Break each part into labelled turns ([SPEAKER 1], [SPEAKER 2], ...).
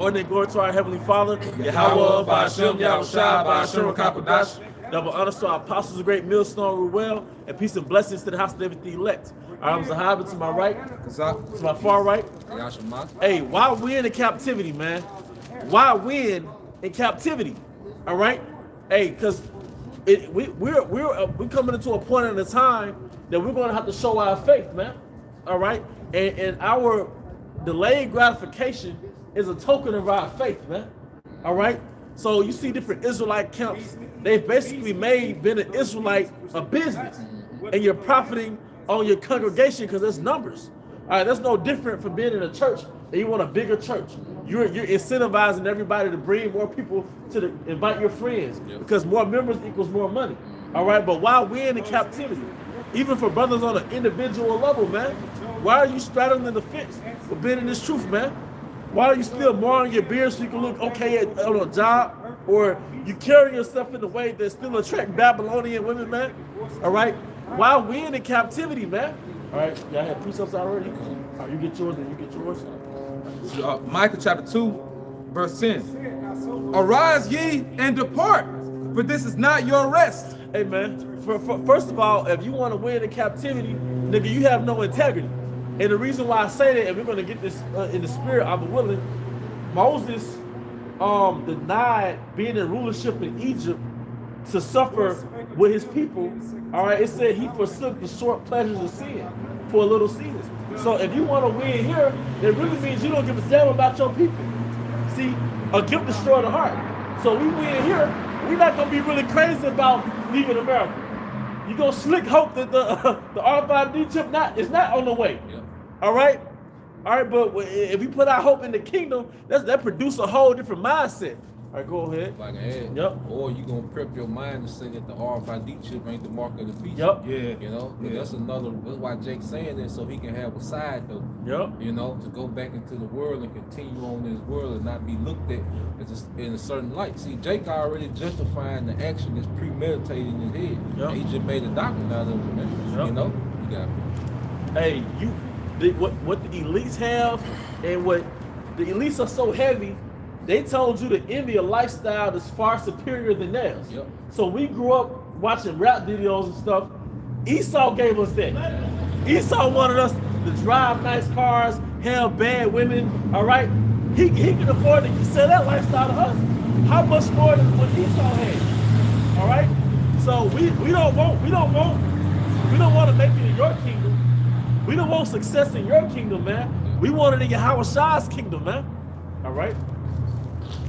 [SPEAKER 1] Ordinate glory to our Heavenly Father, Yahweh, Ba'ashem, Yahushua, Ba'ashem, Rakakwadash. Double honors to our apostles, a great millstone, Ruel, and peace and blessings to the house of everything elect. I'm Zahab to my right, to my far right. Hey, why win in captivity, man? Why win in captivity? All right? Hey, because we're coming into a point in the time that we're going to have to show our faith, man. All right? And our delayed gratification is a token of our faith, man. All right? So you see different Israelite camps. They've basically been an Israelite a business. And you're profiting on your congregation because there's numbers. All right, that's no different from being in a church and you want a bigger church. You're incentivizing everybody to bring more people invite your friends because more members equals more money. All right, but why win in captivity? Even for brothers on an individual level, man. Why are you straddling the fence for being in this truth, man? Why are you still marring your beard so you can look okay on a job? Or you carry yourself in a way that still attract Babylonian women, man? All right? Why win in captivity, man? All right, y'all had precepts already? All right, you get yours and you get yours.
[SPEAKER 2] Micah chapter 2, verse 10. Arise ye and depart, for this is not your rest.
[SPEAKER 1] Hey, man, first of all, if you want to win in captivity, nigga, you have no integrity. And the reason why I say that, and we're going to get this in the spirit, I'm willing, Moses denied being in rulership in Egypt to suffer with his people. All right, it said he forsook the short pleasures of sin for a little season. So if you want to win here, it really means you don't give a damn about your people. See, a gift destroys the heart. So we win here, we're not going to be really crazy about leaving America. You're going to slick hope that the R5D chip is not on the way. Yeah. All right? All right, but if we put our hope in the kingdom, that produce a whole different mindset. All right, go ahead.
[SPEAKER 3] Like ahead.
[SPEAKER 1] Yep.
[SPEAKER 3] Or you gonna prep your mind to say that the RFID chip ain't the mark of the beast.
[SPEAKER 1] Yep.
[SPEAKER 2] Yeah.
[SPEAKER 3] You know, but that's why Jake's saying that so he can have a side though.
[SPEAKER 1] Yep.
[SPEAKER 3] You know, to go back into the world and continue on this world and not be looked at in a certain light. See, Jake already justifying the action that's premeditated in his head.
[SPEAKER 1] Yep.
[SPEAKER 3] And he just made a doctrine out of it, man.
[SPEAKER 1] Yep.
[SPEAKER 3] You know, you got it.
[SPEAKER 1] Hey, what the elites have, and what the elites are so heavy. They told you to envy a lifestyle that's far superior than theirs.
[SPEAKER 3] Yep.
[SPEAKER 1] So we grew up watching rap videos and stuff. Esau gave us that. Esau wanted us to drive nice cars, have bad women. All right, he can afford to sell that lifestyle to us. How much more than what Esau had? All right. So we don't want to make it in your kingdom. We don't want success in your kingdom, man. We want it in Yahweh's kingdom, man. All right.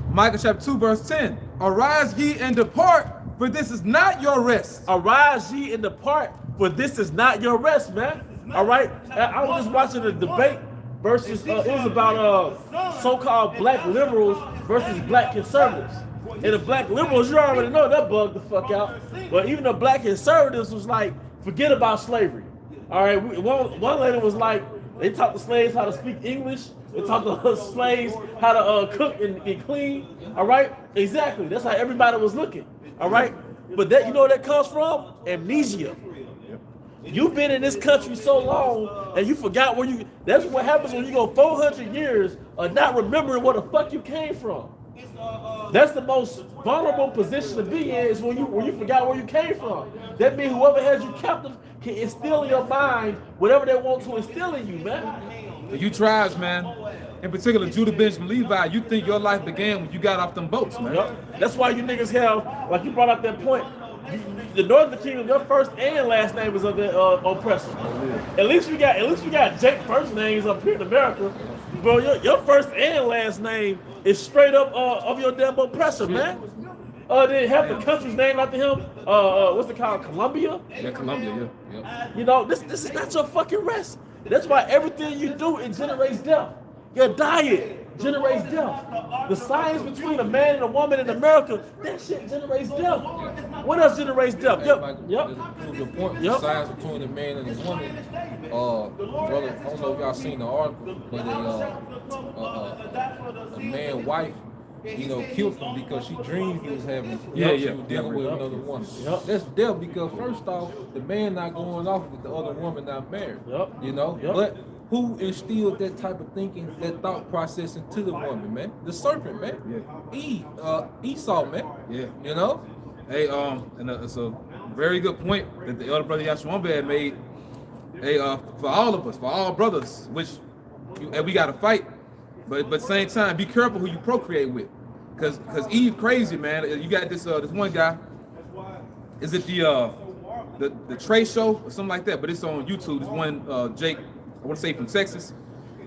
[SPEAKER 2] Micah chapter 2, verse 10. Arise ye and depart, for this is not your rest.
[SPEAKER 1] Arise ye and depart, for this is not your rest, man. All right? I was just watching a debate versus, it was about so-called black liberals versus black conservatives. And the black liberals, you already know that bugged the fuck out. But even the black conservatives was like, forget about slavery. All right? One lady was like, they taught the slaves how to speak English. They taught the slaves how to cook and clean. All right, exactly. That's how everybody was looking. All right, but that, you know where that comes from? Amnesia. You've been in this country so long and you forgot where you. That's what happens when you go 400 years of not remembering where the fuck you came from. That's the most vulnerable position to be in, is when you forgot where you came from. That means whoever has you captive can instill in your mind whatever they want to instill in you, man.
[SPEAKER 2] You tribes, man, in particular Judah, Benjamin, Levi, you think your life began when you got off them boats, man.
[SPEAKER 1] Yep. That's why you niggas have, like you brought up that point, the Northern Kingdom, your first and last name is of the oppressor. At least you got Jake first names up here in America, bro. Your first and last name is straight up of your damn oppressor, man. They have the country's name after him. What's it called? Colombia?
[SPEAKER 2] Yeah, Colombia, yeah.
[SPEAKER 1] You know, this is not your fucking rest. That's why everything you do, it generates death. Your diet generates death. The science between a man and a woman in America, that shit generates death. What else generates death? Yep.
[SPEAKER 3] The point, the science between a man and a woman. Brother, I don't know if y'all seen the article, but a man's wife, you know, killed him because she dreamed he was having, she was dealing with another woman. That's death because first off, the man not going off with the other woman not married. You know, but Who instilled that type of thinking, that thought process into the woman, man? The serpent, man.
[SPEAKER 2] Yeah.
[SPEAKER 3] Esau, man.
[SPEAKER 2] Yeah.
[SPEAKER 3] You know?
[SPEAKER 2] Hey, and it's a very good point that the elder brother Yashwamba had made. Hey, for all of us, for all brothers, and we got to fight, but same time, be careful who you procreate with, cause Eve crazy, man. You got this one guy. Is it the Trey Show or something like that? But it's on YouTube. This one Jake, I want to say from Texas,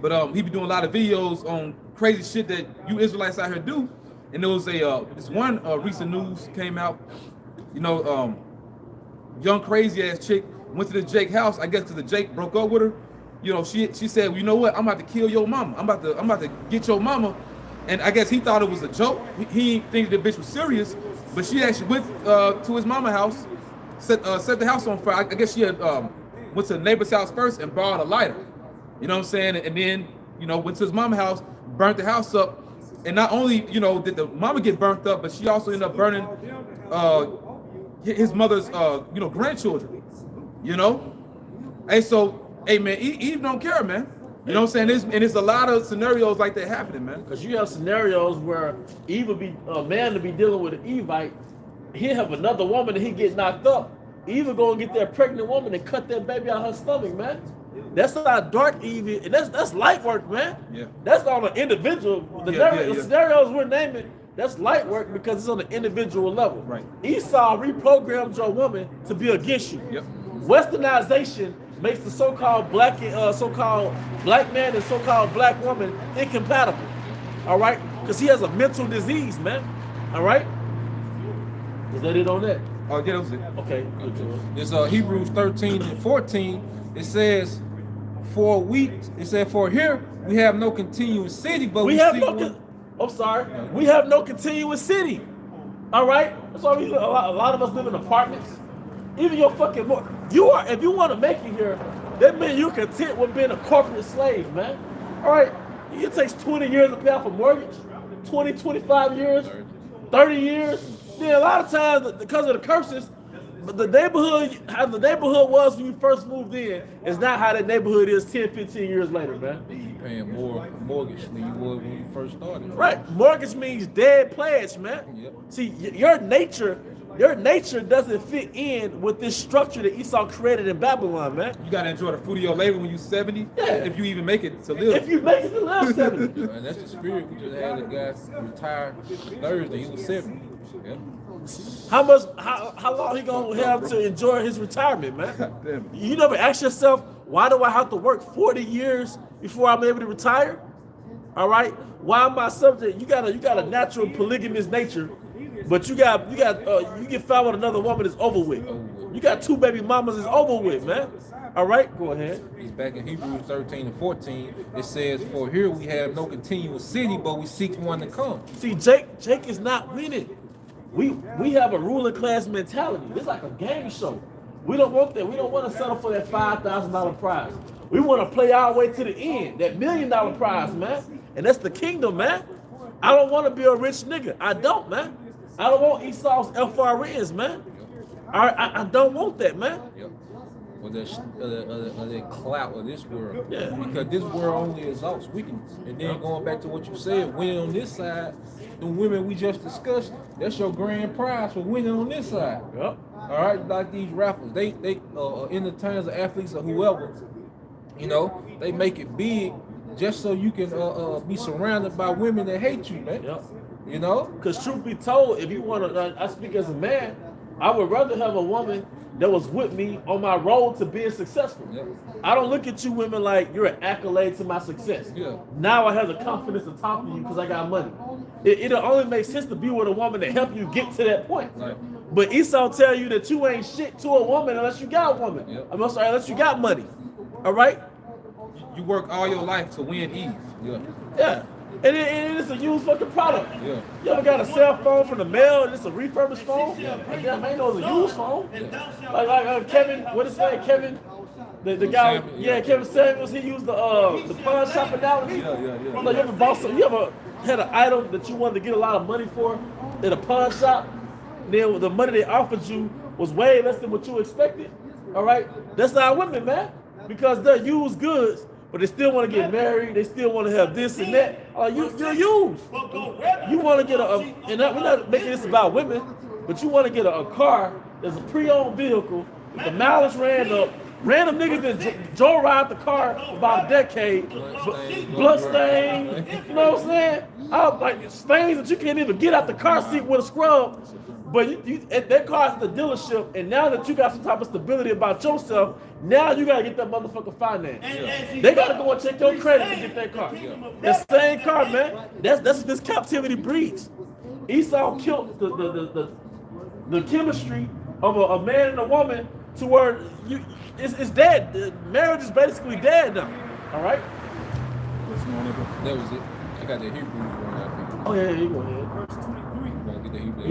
[SPEAKER 2] but he be doing a lot of videos on crazy shit that you Israelites out here do. And there was this one recent news came out. You know, young crazy ass chick went to the Jake house. I guess because the Jake broke up with her. You know, she said, well, you know what? I'm about to kill your mama. I'm about to get your mama. And I guess he thought it was a joke. He didn't think the bitch was serious. But she actually went to his mama house, set the house on fire. I guess she had went to the neighbor's house first and borrowed a lighter. You know what I'm saying? And then, you know, went to his mama's house, burnt the house up. And not only, you know, did the mama get burnt up, but she also ended up burning his mother's, you know, grandchildren. You know? Hey, so, hey, man, Eve don't care, man. You know what I'm saying? There's a lot of scenarios like that happening, man.
[SPEAKER 1] Because you have scenarios where Eve will be a man to be dealing with an Evite, he'll have another woman and he get knocked up. Eve will go and get that pregnant woman and cut that baby out her stomach, man. That's how dark Eve is, and that's light work, man.
[SPEAKER 2] Yeah.
[SPEAKER 1] That's on an individual. The scenarios we're naming, that's light work because it's on an individual level.
[SPEAKER 2] Right.
[SPEAKER 1] Esau reprogrammed your woman to be against you.
[SPEAKER 2] Yep.
[SPEAKER 1] Westernization makes the so-called black man and so-called black woman incompatible. All right, because he has a mental disease, man. All right. Is that it on that?
[SPEAKER 2] Oh, yeah, that was it.
[SPEAKER 1] Okay. Good to us.
[SPEAKER 3] It's Hebrews 13 and 14. It says, for here we have no continuous city, but we
[SPEAKER 1] have
[SPEAKER 3] see
[SPEAKER 1] no.
[SPEAKER 3] one.
[SPEAKER 1] I'm sorry. We have no continuous city. All right. That's why a lot of us live in apartments. Even your fucking if you want to make it here, that means you're content with being a corporate slave, man. All right. It takes 20 years to pay off a mortgage, 20, 25 years, 30 years. Then a lot of times, because of the curses, but how the neighborhood was when you first moved in is not how that neighborhood is 10, 15 years later, man.
[SPEAKER 3] You're paying more mortgage than you would when you first started.
[SPEAKER 1] Right. Mortgage means dead pledge, man.
[SPEAKER 3] Yep.
[SPEAKER 1] See, your nature doesn't fit in with this structure that Esau created in Babylon, man.
[SPEAKER 2] You gotta enjoy the fruit of your labor when you're 70.
[SPEAKER 1] Yeah.
[SPEAKER 2] If you even make it to live.
[SPEAKER 1] If you make it to live 70.
[SPEAKER 3] And that's the spirit. We just had a guy retire Thursday. He was 70. Yeah.
[SPEAKER 1] How long he gonna have to enjoy his retirement, man?
[SPEAKER 2] Damn.
[SPEAKER 1] You never ask yourself, why do I have to work 40 years before I'm able to retire? All right. Why am I subject? You got a natural polygamous nature, but you get found with another woman, it's over with. You got 2 baby mamas, it's over with, man. All right, go ahead.
[SPEAKER 3] He's back in Hebrews 13 and 14. It says, for here we have no continuous city, but we seek one to come.
[SPEAKER 1] See, Jake is not winning. We have a ruling class mentality. It's like a game show. We don't want that. We don't want to settle for that $5,000 prize. We want to play our way to the end, that $1 million prize, man. And that's the kingdom, man. I don't want to be a rich nigga. I don't, man. I don't want Esau's FRNs, man. I don't want that, man.
[SPEAKER 3] Yep. Or that clout of this world.
[SPEAKER 1] Yeah.
[SPEAKER 3] Because this world only exalts wickedness. And then going back to what you said, winning on this side, the women we just discussed, that's your grand prize for winning on this side.
[SPEAKER 1] Yep.
[SPEAKER 3] All right, like these rappers, they in the terms of athletes or whoever, you know, they make it big just so you can be surrounded by women that hate you, man.
[SPEAKER 1] Yep.
[SPEAKER 3] You know?
[SPEAKER 1] Because truth be told, if you want to, I speak as a man, I would rather have a woman that was with me on my road to being successful.
[SPEAKER 3] Yep.
[SPEAKER 1] I don't look at you women like you're an accolade to my success.
[SPEAKER 3] Yeah.
[SPEAKER 1] Now I have the confidence to talk to you because I got money. It'll only make sense to be with a woman that help you get to that point.
[SPEAKER 3] Right.
[SPEAKER 1] But Esau tell you that you ain't shit to a woman unless you got a woman.
[SPEAKER 3] Yep.
[SPEAKER 1] I'm sorry, unless you got money. All right?
[SPEAKER 2] You work all your life to win Eve.
[SPEAKER 3] Yeah.
[SPEAKER 1] Yeah. And it's a used fucking product.
[SPEAKER 3] Yeah.
[SPEAKER 1] You ever got a cell phone from the mail and it's a refurbished phone? Like, damn, I ain't know it's a used phone. Like Kevin, what is that? Kevin, the guy, Kevin Samuels, he used the pawn shop analogy.
[SPEAKER 3] Yeah.
[SPEAKER 1] Like, you ever had an item that you wanted to get a lot of money for at a pawn shop? Then the money they offered you was way less than what you expected. All right? That's our women, man. Because they're used goods. but they still want to get married. They still want to have this and that. You're used. You want to get and we're not making this about women, but you want to get a car that's a pre-owned vehicle with the mileage ran up. Random niggas that Joe ride the car for about a decade, blood stain, you know what I'm saying? Like stains that you can't even get out the car seat with a scrub. But that car's at the dealership, and now that you got some type of stability about yourself, now you gotta get that motherfucker finance. They gotta go and check your credit to get that car. That same car, man. That's what this captivity breeds. Esau killed the chemistry of a man and a woman to where it's dead. Marriage is basically dead now. All right.
[SPEAKER 3] That was it. I got the Hebrews one. I think.
[SPEAKER 1] Oh yeah, you go ahead.
[SPEAKER 3] Get the Hebrews.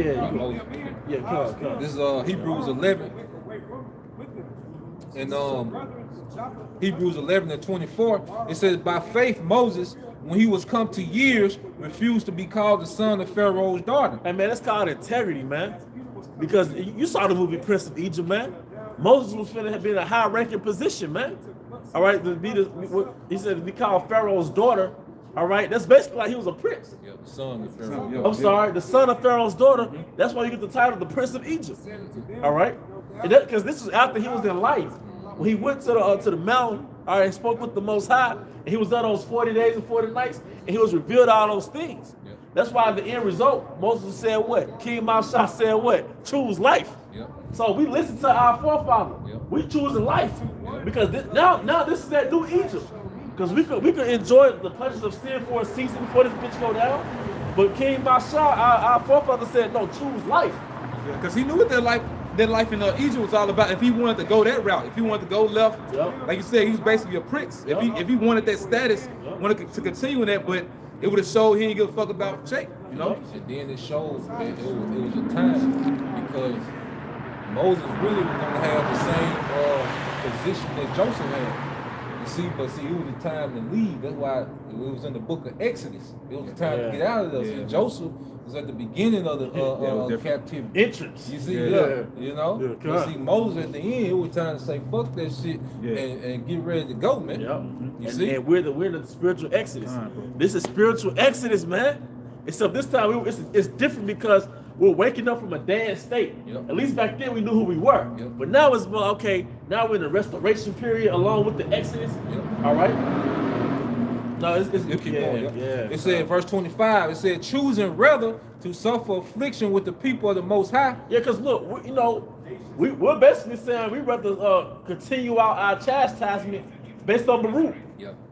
[SPEAKER 1] Yeah, come.
[SPEAKER 3] This is Hebrews 11. And Hebrews 11 and 24. It says, by faith Moses, when he was come to years, refused to be called the son of Pharaoh's daughter.
[SPEAKER 1] Hey man, that's called integrity, man. Because you saw the movie Prince of Egypt, man. Moses was finna be in a high-ranking position, man. All right, he said to be called Pharaoh's daughter. All right, that's basically like he was a prince.
[SPEAKER 3] Yeah, the son of Pharaoh.
[SPEAKER 1] I'm sorry, the son of Pharaoh's daughter. That's why you get the title, the Prince of Egypt. All right, because this was after he was in life. When he went to the mountain, all right, and spoke with the Most High, and he was there those 40 days and 40 nights, and he was revealed all those things. Yep. That's why the end result, Moses said what? King Mashah said what? Choose life. Yep. So we listen to our forefather. Yep. We choosing life. Yep. Because now this is that new Egypt. Because we could enjoy the pleasures of sin for a season before this bitch go down. But King Mashah, our forefather said, no, choose life.
[SPEAKER 2] Because he knew what that life in Egypt was all about. If he wanted to go that route, if he wanted to go left, like you said, he was basically a prince. If he wanted that status, wanted to continue in that, but it would have showed he didn't give a fuck about Jake, you know?
[SPEAKER 3] And then it showed that it was a time because Moses really was going to have the same position that Joseph had. You see, it was the time to leave. That's why it was in the book of Exodus. It was the time to get out of there. See, Joseph was at the beginning of the captivity.
[SPEAKER 1] Entrance.
[SPEAKER 3] You see, you know? But see, Moses at the end, it was time to say, fuck that shit and get ready to go, man. You see?
[SPEAKER 1] And we're the spiritual exodus. This is spiritual exodus, man. Except this time, it's different because we're waking up from a dead state. At least back then we knew who we were. But now it's more, okay, now we're in the restoration period along with the Exodus. All right? No, it's
[SPEAKER 3] keep going. It said in verse 25, it said, choosing rather to suffer affliction with the people of the Most High.
[SPEAKER 1] Yeah, because look, we're basically saying we'd rather continue our chastisement based on the root.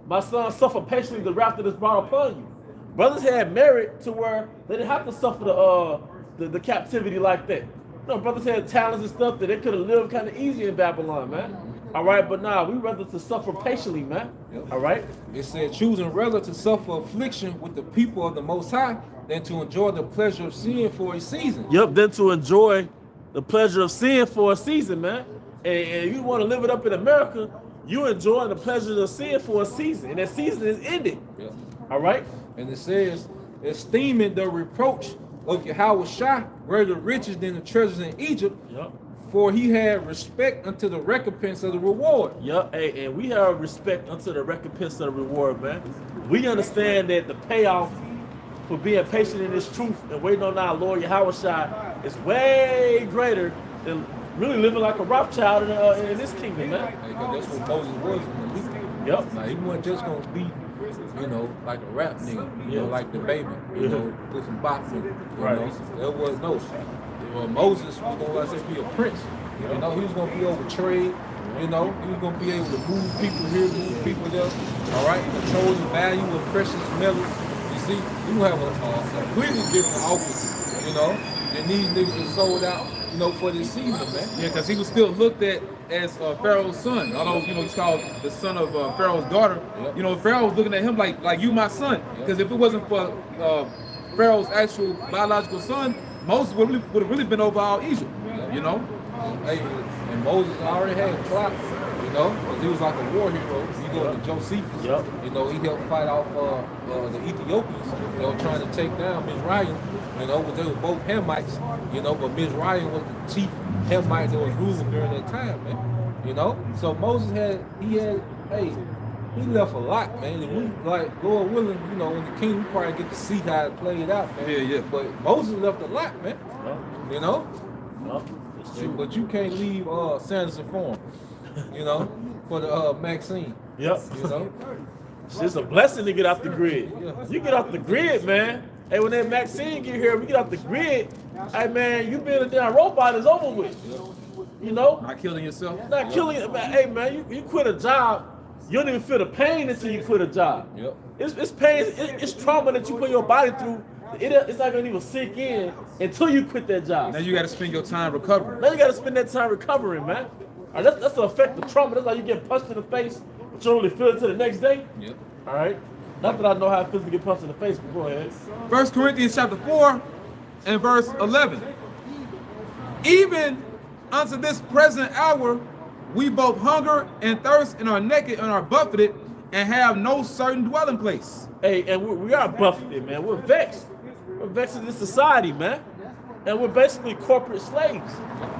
[SPEAKER 1] My son suffered patiently the wrath that is brought upon you. Brothers had merit to where they didn't have to suffer the captivity like that. Brothers had talents and stuff that they could have lived kind of easy in Babylon, man. All right, but nah, we rather to suffer patiently, man. All right.
[SPEAKER 3] It said, choosing rather to suffer affliction with the people of the Most High than to enjoy the pleasure of sin for a season.
[SPEAKER 1] Than to enjoy the pleasure of sin for a season, man. And you want to live it up in America, you enjoying the pleasure of sin for a season, and that season is ending. All right.
[SPEAKER 3] And it says, esteeming the reproach of Yahweh greater riches than the treasures in Egypt, for he had respect unto the recompense of the reward.
[SPEAKER 1] Hey, and we have respect unto the recompense of the reward, man. We understand that the payoff for being patient in this truth and waiting on our Lord Yahweh is way greater than really living like a Rothschild in this kingdom, man.
[SPEAKER 3] That's what Moses was in the Luke. Now, he wasn't just going to be, like a rap nigga, like the baby, with some boxing. There was no. Moses was going to be a prince. He was going to be over trade. He was going to be able to move people here, move people there. All right, control the value of precious metals. You see, you have a completely different office, and these niggas are sold out, for this season, man.
[SPEAKER 2] Yeah, because he was still looked at as Pharaoh's son. Although, he's called the son of Pharaoh's daughter. Pharaoh was looking at him like you my son. Because if it wasn't for Pharaoh's actual biological son, Moses would have really been over all Egypt,
[SPEAKER 3] Hey, and Moses already had clout, because he was like a war hero. You go to Josephus, he helped fight off the Ethiopians. They were trying to take down Mizraim, but they were both Hamites, but Mizraim was the chief Hamite that was ruling during that time, man. So Moses had he left a lot, man. If we like Lord willing, you know, in the kingdom, we probably get to see how it played out, man.
[SPEAKER 2] Yeah.
[SPEAKER 3] But Moses left a lot, man. You know.
[SPEAKER 1] It's true.
[SPEAKER 3] But you can't leave Sanderson Farm, you know, for the Maxine.
[SPEAKER 1] Yep.
[SPEAKER 3] You know.
[SPEAKER 1] It's a blessing to get off the grid.
[SPEAKER 3] Yeah.
[SPEAKER 1] You get off the grid, man. Hey, when that Maxine get here, we get off the grid. Hey, man, you being a damn robot is over with. You know?
[SPEAKER 2] Not killing yourself.
[SPEAKER 1] Not killing. Hey, man, you quit a job. You don't even feel the pain until you quit a job.
[SPEAKER 3] Yep.
[SPEAKER 1] It's pain. It's trauma that you put your body through. It's not gonna even sink in until you quit that job.
[SPEAKER 2] Now you got to spend your time recovering.
[SPEAKER 1] Now you gotta spend that time recovering, man. All right, that's the effect of trauma. That's how you get punched in the face, but you only feel it till the next day.
[SPEAKER 3] Yep.
[SPEAKER 1] All right. Not that I know how it feels to get punched in the face, but go ahead.
[SPEAKER 2] 1 Corinthians chapter 4 and verse 11. Even unto this present hour, we both hunger and thirst and are naked and are buffeted and have no certain dwelling place.
[SPEAKER 1] Hey, and we are buffeted, man. We're vexed. We're vexed in this society, man. And we're basically corporate slaves.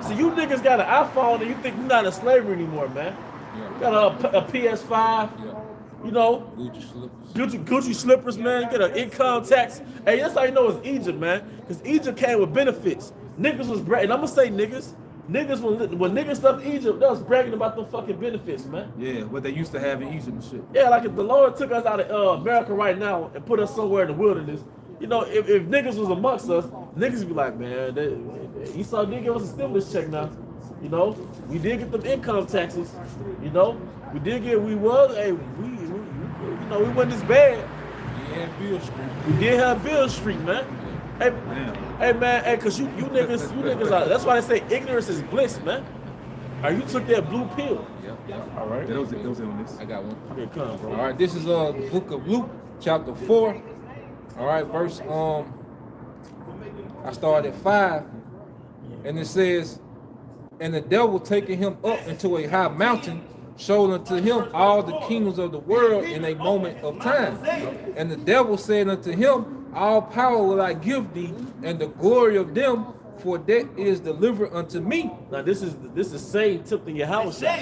[SPEAKER 1] So you niggas got an iPhone and you think you're not in slavery anymore, man.
[SPEAKER 3] Yeah.
[SPEAKER 1] You got a PS5,
[SPEAKER 3] Yeah.
[SPEAKER 1] you know,
[SPEAKER 3] Gucci slippers.
[SPEAKER 1] Gucci slippers, man. You get an income tax. Hey, that's how you know it's Egypt, man. Because Egypt came with benefits. Niggas was bragging. I'm going to say niggas. Niggas, when niggas left Egypt, they was bragging about the fucking benefits, man.
[SPEAKER 2] Yeah, what they used to have in Egypt and shit.
[SPEAKER 1] Yeah, like if the Lord took us out of America right now and put us somewhere in the wilderness, you know, if niggas was amongst us, niggas be like, man, Esau did give us a stimulus check now. You know, we did get them income taxes. You know, we did get, we was, hey, we you know, we wasn't this bad.
[SPEAKER 3] Yeah, Bill Street.
[SPEAKER 1] We did have Bill Street, man. Hey, hey man, hey, cause you niggas are, that's why they say ignorance is bliss, man. Or you took that blue pill.
[SPEAKER 3] Yep.
[SPEAKER 1] All right.
[SPEAKER 2] Yeah, those on this.
[SPEAKER 3] I got one.
[SPEAKER 1] Here it comes, bro.
[SPEAKER 3] All right, this is the book of Luke, chapter 4. All right, verse I started at 5, and it says, and the devil taking him up into a high mountain, showed unto him all the kingdoms of the world in a moment of time. And the devil said unto him, all power will I give thee, and the glory of them, for that is delivered unto me.
[SPEAKER 1] Now this is Satan tempting your house out.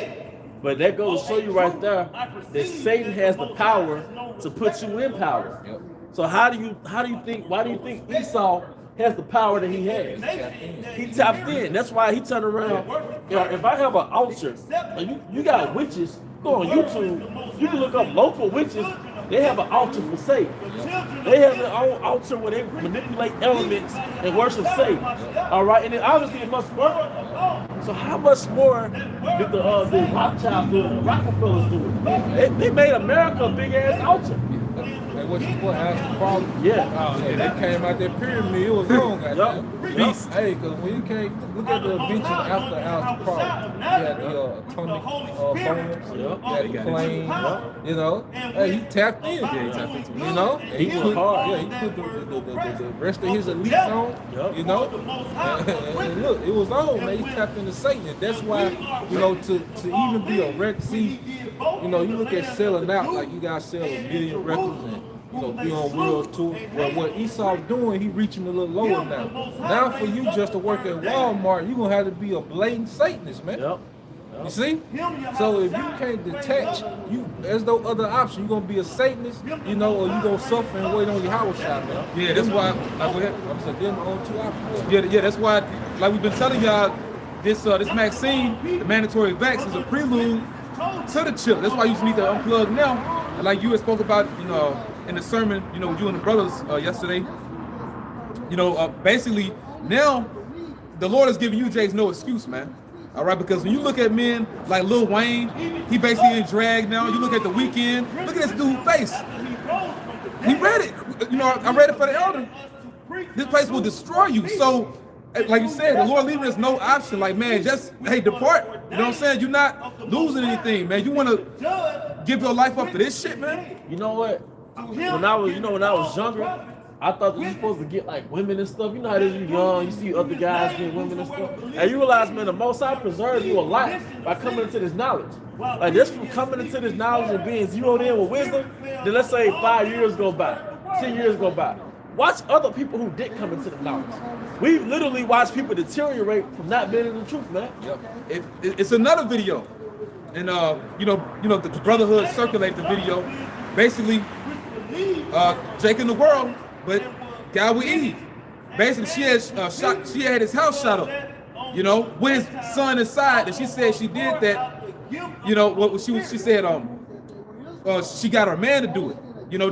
[SPEAKER 1] But that goes to show you right there that Satan has the power to put you in power.
[SPEAKER 3] Yep.
[SPEAKER 1] So why do you think Esau has the power that he has? He tapped in. That's why he turned around. You know, if I have an altar, you got witches, go on YouTube, you can look up local witches. They have an altar for Satan. They have their own altar where they manipulate elements and worship Satan. All right, and then obviously it must work. So how much more did the Rothschilds do it, the Rockefellers do it? They made America a big ass altar.
[SPEAKER 3] And what asked the problem?
[SPEAKER 1] Yeah.
[SPEAKER 3] Oh, yeah, they came out that pyramid, it was wrong.
[SPEAKER 1] Beast.
[SPEAKER 3] Hey, because when you came, look at the invention after Alistair Crowley. You had the atomic bombs, you had the plane, you know. Hey, he tapped in.
[SPEAKER 2] Yeah, he tapped into it.
[SPEAKER 3] You know, and
[SPEAKER 1] He went hard.
[SPEAKER 3] Yeah, he put the rest of his elites on. You know, and look, it was on. Man, he tapped into Satan. And that's why, you know, to even be a record. See, you know, you look at selling out like you guys sell 1 million records and, you know, be on world tour. Well, what Esau doing, he reaching a little lower now. Now for you just to work at Walmart, you're gonna have to be a blatant Satanist, man.
[SPEAKER 1] Yep.
[SPEAKER 3] You see? So if you can't detach, there's no other option. You're gonna be a Satanist, you know, or you gonna suffer and wait on your house shot, man.
[SPEAKER 2] Yeah, that's why. Go ahead.
[SPEAKER 3] I'm saying them on 2 options.
[SPEAKER 2] Yeah, that's why. Like we've been telling y'all, this Maxine, the mandatory vax, is a prelude to the chip. That's why you just need to unplug now. And like you had spoke about, you know, in the sermon, you know, with you and the brothers yesterday. You know, basically now the Lord is giving you, Jace, no excuse, man. All right, because when you look at men like Lil Wayne, he basically in drag now. You look at The Weeknd, look at this dude's face. He read it. You know, I read it for the elder. This place will destroy you. So, like you said, the Lord leaving us no option. Like, man, just, hey, depart. You know what I'm saying? You're not losing anything, man. You want to give your life up for this shit, man?
[SPEAKER 1] You know what? When I was younger, I thought that you were supposed to get like women and stuff. You know how it is, you young, you see other guys getting women and stuff. And you realize, man, the Most High preserved you a lot by coming into this knowledge. Like just from coming into this knowledge and being zeroed in with wisdom, then let's say 5 years go by, 10 years go by. Watch other people who did come into the knowledge. We've literally watched people deteriorate from not being in the truth, man.
[SPEAKER 2] Yep. It's another video. and the Brotherhood circulated the video. Basically, Jake in the world, but guy with Eve. Basically, she had his house shot up, with his son inside, and she said she did that. What she said, she got her man to do it.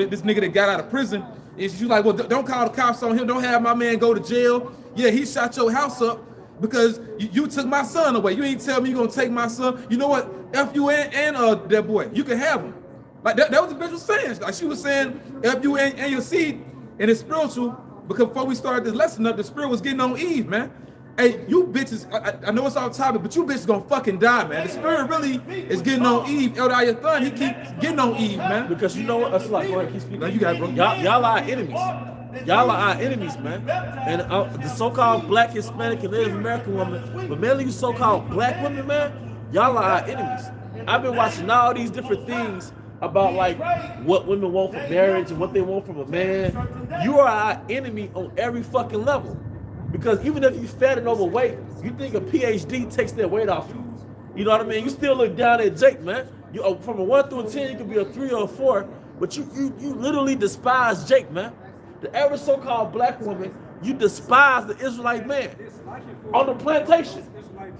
[SPEAKER 2] This nigga that got out of prison, and she's like, well, don't call the cops on him. Don't have my man go to jail. Yeah, he shot your house up because you took my son away. You ain't tell me you gonna take my son. You know what? F you and that boy, you can have him. Like that was the bitch was saying. Like she was saying, F you and your seed, and it's spiritual. Because before we started this lesson up, the spirit was getting on Eve, man. Hey, you bitches, I know it's off topic, but you bitches gonna fucking die, man. The spirit really is getting on Eve. Elder Ayathan, he keeps getting on Eve, man.
[SPEAKER 1] Because you know what? That's like, go ahead, keep speaking.
[SPEAKER 2] No, you got it, bro.
[SPEAKER 1] Y'all are our enemies. Y'all are our enemies, man. And the so-called black, Hispanic, and Native American women, but mainly you so-called black women, man, y'all are our enemies. I've been watching all these different things about like what women want from marriage and what they want from a man. You are our enemy on every fucking level. Because even if you fat and overweight, you think a PhD takes their weight off you. You know what I mean? You still look down at Jake, man. You from a 1 through a 10, you could be a 3 or a 4, but you literally despise Jake, man. The average so-called black woman, you despise the Israelite man on the plantation.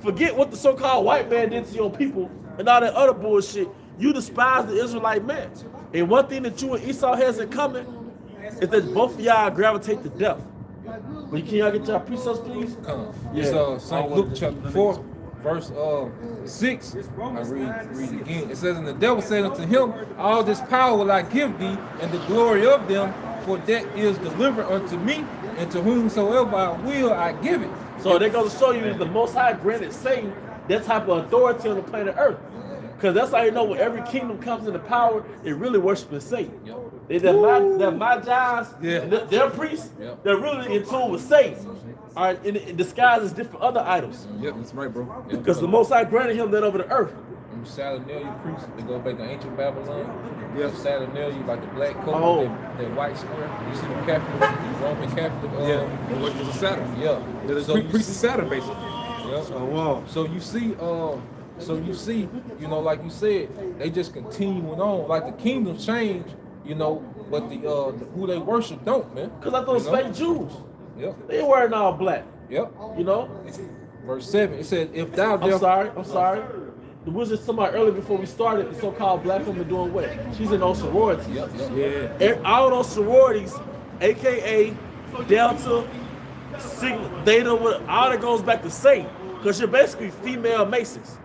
[SPEAKER 1] Forget what the so-called white man did to your people and all that other bullshit. You despise the Israelite man. And one thing that you and Esau has in common is that both of y'all gravitate to death. But can y'all get y'all precepts, please?
[SPEAKER 3] Come. It's St. Luke chapter 4, verse 6. I read again. It says, and the devil said unto him, all this power will I give thee, and the glory of them, for that is delivered unto me, and to whomsoever I will I give it.
[SPEAKER 1] So they're going to show you that the Most High granted Satan that type of authority on the planet Earth. Because that's how you know when every kingdom comes into power, they really worshiping Satan. They're Magi's, they're priests, they're really in tune with Satan. All right, in disguise as different other idols.
[SPEAKER 2] Yep, that's right, bro.
[SPEAKER 1] Because the Most High granted him that over the earth.
[SPEAKER 3] Saturnalia priests, they go back to ancient Babylon. Yeah, Saturnalia, like the black coat, that white square. You see the Catholic, Roman Catholic.
[SPEAKER 2] It was a Saturn.
[SPEAKER 3] Yeah,
[SPEAKER 2] so priest of Saturn, basically.
[SPEAKER 3] Yeah. Oh wow. So you see, like you said, they just continuing on. Like the kingdoms change, but the who they worship don't, man.
[SPEAKER 1] Because I thought fake Jews.
[SPEAKER 3] Yep.
[SPEAKER 1] They wearing all black.
[SPEAKER 3] Yep. Verse 7, it said, if thou
[SPEAKER 1] I'm sorry. There was just somebody earlier before we started, the so-called black woman doing what? She's in those sororities.
[SPEAKER 3] Yep.
[SPEAKER 1] All those sororities, aka Delta, Sigma, Theta, all that goes back to Satan. Because you're basically female Masons.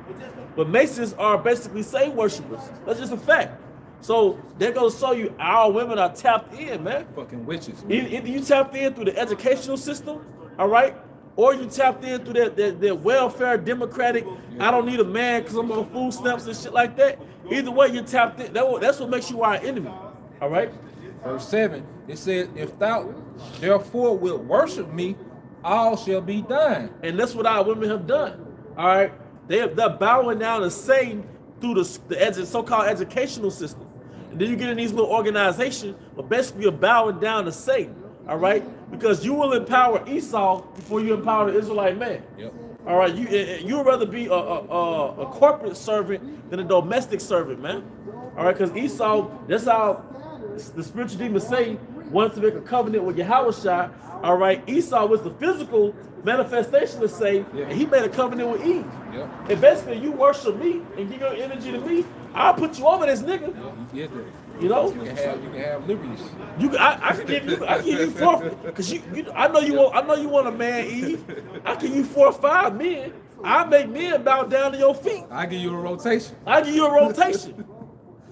[SPEAKER 1] But Masons are basically Satan worshipers. That's just a fact. So they're going to show you our women are tapped in, man.
[SPEAKER 2] Fucking witches.
[SPEAKER 1] Either you tapped in through the educational system, all right? Or you tapped in through their welfare, democratic, I don't need a man because I'm on food stamps and shit like that. Either way, you tapped in. That's what makes you our enemy, all right?
[SPEAKER 3] Verse 7, it says, if thou therefore wilt worship me, all shall be thine.
[SPEAKER 1] And that's what our women have done, all right? They're bowing down to Satan through the so-called educational system. And then you get in these little organizations, but basically you're bowing down to Satan, all right? Because you will empower Esau before you empower the Israelite man.
[SPEAKER 3] Yep.
[SPEAKER 1] All right, you'd rather be a corporate servant than a domestic servant, man. All right, because Esau, that's how the spiritual demons say, wants to make a covenant with Yahushua. All right, Esau was the physical manifestation of Satan, and he made a covenant with Eve.
[SPEAKER 3] Yep.
[SPEAKER 1] And basically, you worship me and give your energy to me, I'll put you over this nigga. You know,
[SPEAKER 3] you can have liberties.
[SPEAKER 1] I can give you 4, because I know you want a man, Eve. I give you 4 or 5 men. I make men bow down to your feet.
[SPEAKER 2] I give you a rotation.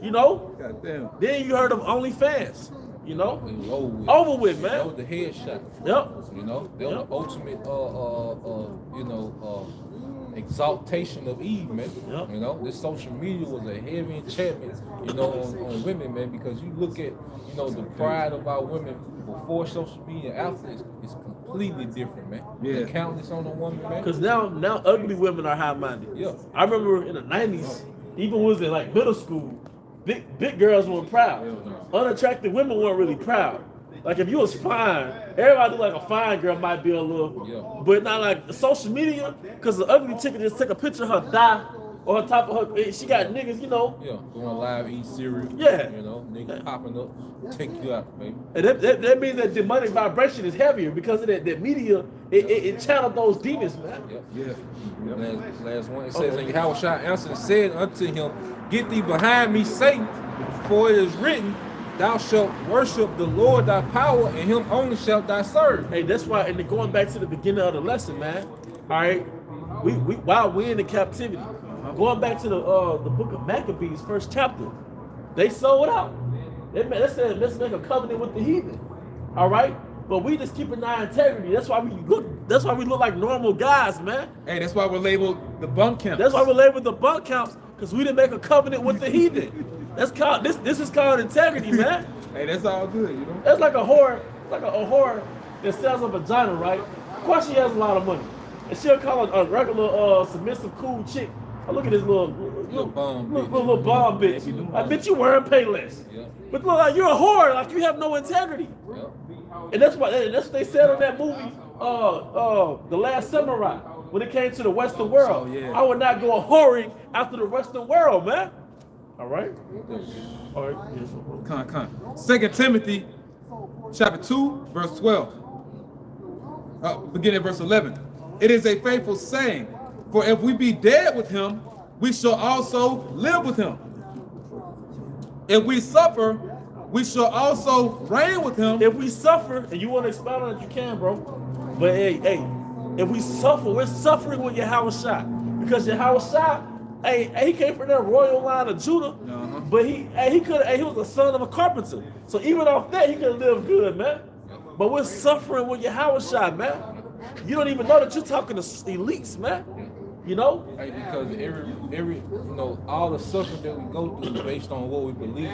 [SPEAKER 1] You know.
[SPEAKER 2] Goddamn.
[SPEAKER 1] Then you heard of OnlyFans. You know, over with, man.
[SPEAKER 3] That was the headshot.
[SPEAKER 1] Yep.
[SPEAKER 3] You know, they were the ultimate, exaltation of Eve, man.
[SPEAKER 1] Yep.
[SPEAKER 3] You know, this social media was a heavy enchantment, on women, man, because you look at, the pride of our women before social media, after it's completely different, man.
[SPEAKER 2] Yeah.
[SPEAKER 3] The countless on a woman, man.
[SPEAKER 1] Because now ugly women are high-minded.
[SPEAKER 3] Yeah.
[SPEAKER 1] I remember in the 90s, even was in like middle school, big girls weren't proud. Unattractive women weren't really proud. Like if you was fine, everybody like a fine girl might be a little, but not like social media, because the ugly chick just take a picture of her thigh or on top of her, she got niggas, you know.
[SPEAKER 3] Yeah, going live, eat cereal.
[SPEAKER 1] Yeah.
[SPEAKER 3] You know, niggas popping up, take you out, baby.
[SPEAKER 1] And that means that demonic vibration is heavier because of that media. It channeled those demons, man.
[SPEAKER 3] Yep.
[SPEAKER 2] Yeah.
[SPEAKER 3] Last one. It says, and Yahushua answered and said unto him, Get thee behind me, Satan, for it is written, Thou shalt worship the Lord thy power, and him only shalt thou serve.
[SPEAKER 1] Hey, that's why. And going back to the beginning of the lesson, man. All right, we while we're in the captivity, going back to the book of Maccabees, first chapter, they sold out. They said, let's make a covenant with the heathen. All right, but we just keeping our integrity. That's why we look like normal guys, man.
[SPEAKER 2] Hey, that's why we're labeled the bunk camps.
[SPEAKER 1] That's why we're labeled the bunk camps, because we didn't make a covenant with the heathen. That's called this is called integrity, man.
[SPEAKER 2] Hey, that's all good, you know.
[SPEAKER 1] That's like a whore, that sells a vagina, right? Of course she has a lot of money, and she'll call a regular submissive cool chick. Oh, look at this little bomb bitch. I bet you wearing Payless.
[SPEAKER 3] Yeah.
[SPEAKER 1] But look, like you're a whore, like you have no integrity.
[SPEAKER 3] Yeah.
[SPEAKER 1] And that's what they said on that movie, The Last Samurai, when it came to the Western world.
[SPEAKER 2] Oh, yeah.
[SPEAKER 1] I would not go whoring after the Western world, man. All right. All right. Yes.
[SPEAKER 2] Con. 2 Timothy, chapter 2, verse 12. Beginning at verse 11. It is a faithful saying, for if we be dead with him, we shall also live with him. If we suffer, we shall also reign with him.
[SPEAKER 1] If we suffer, and you want to expound on it, you can, bro. But hey, if we suffer, we're suffering with Yahushua, because Yahushua, he came from that royal line of Judah, but he was a son of a carpenter. So even off that, he could live good, man. But we're suffering with Yahushua, man. You don't even know that you're talking to elites, man. You know?
[SPEAKER 3] Hey, because every all the suffering that we go through is based on what we believe.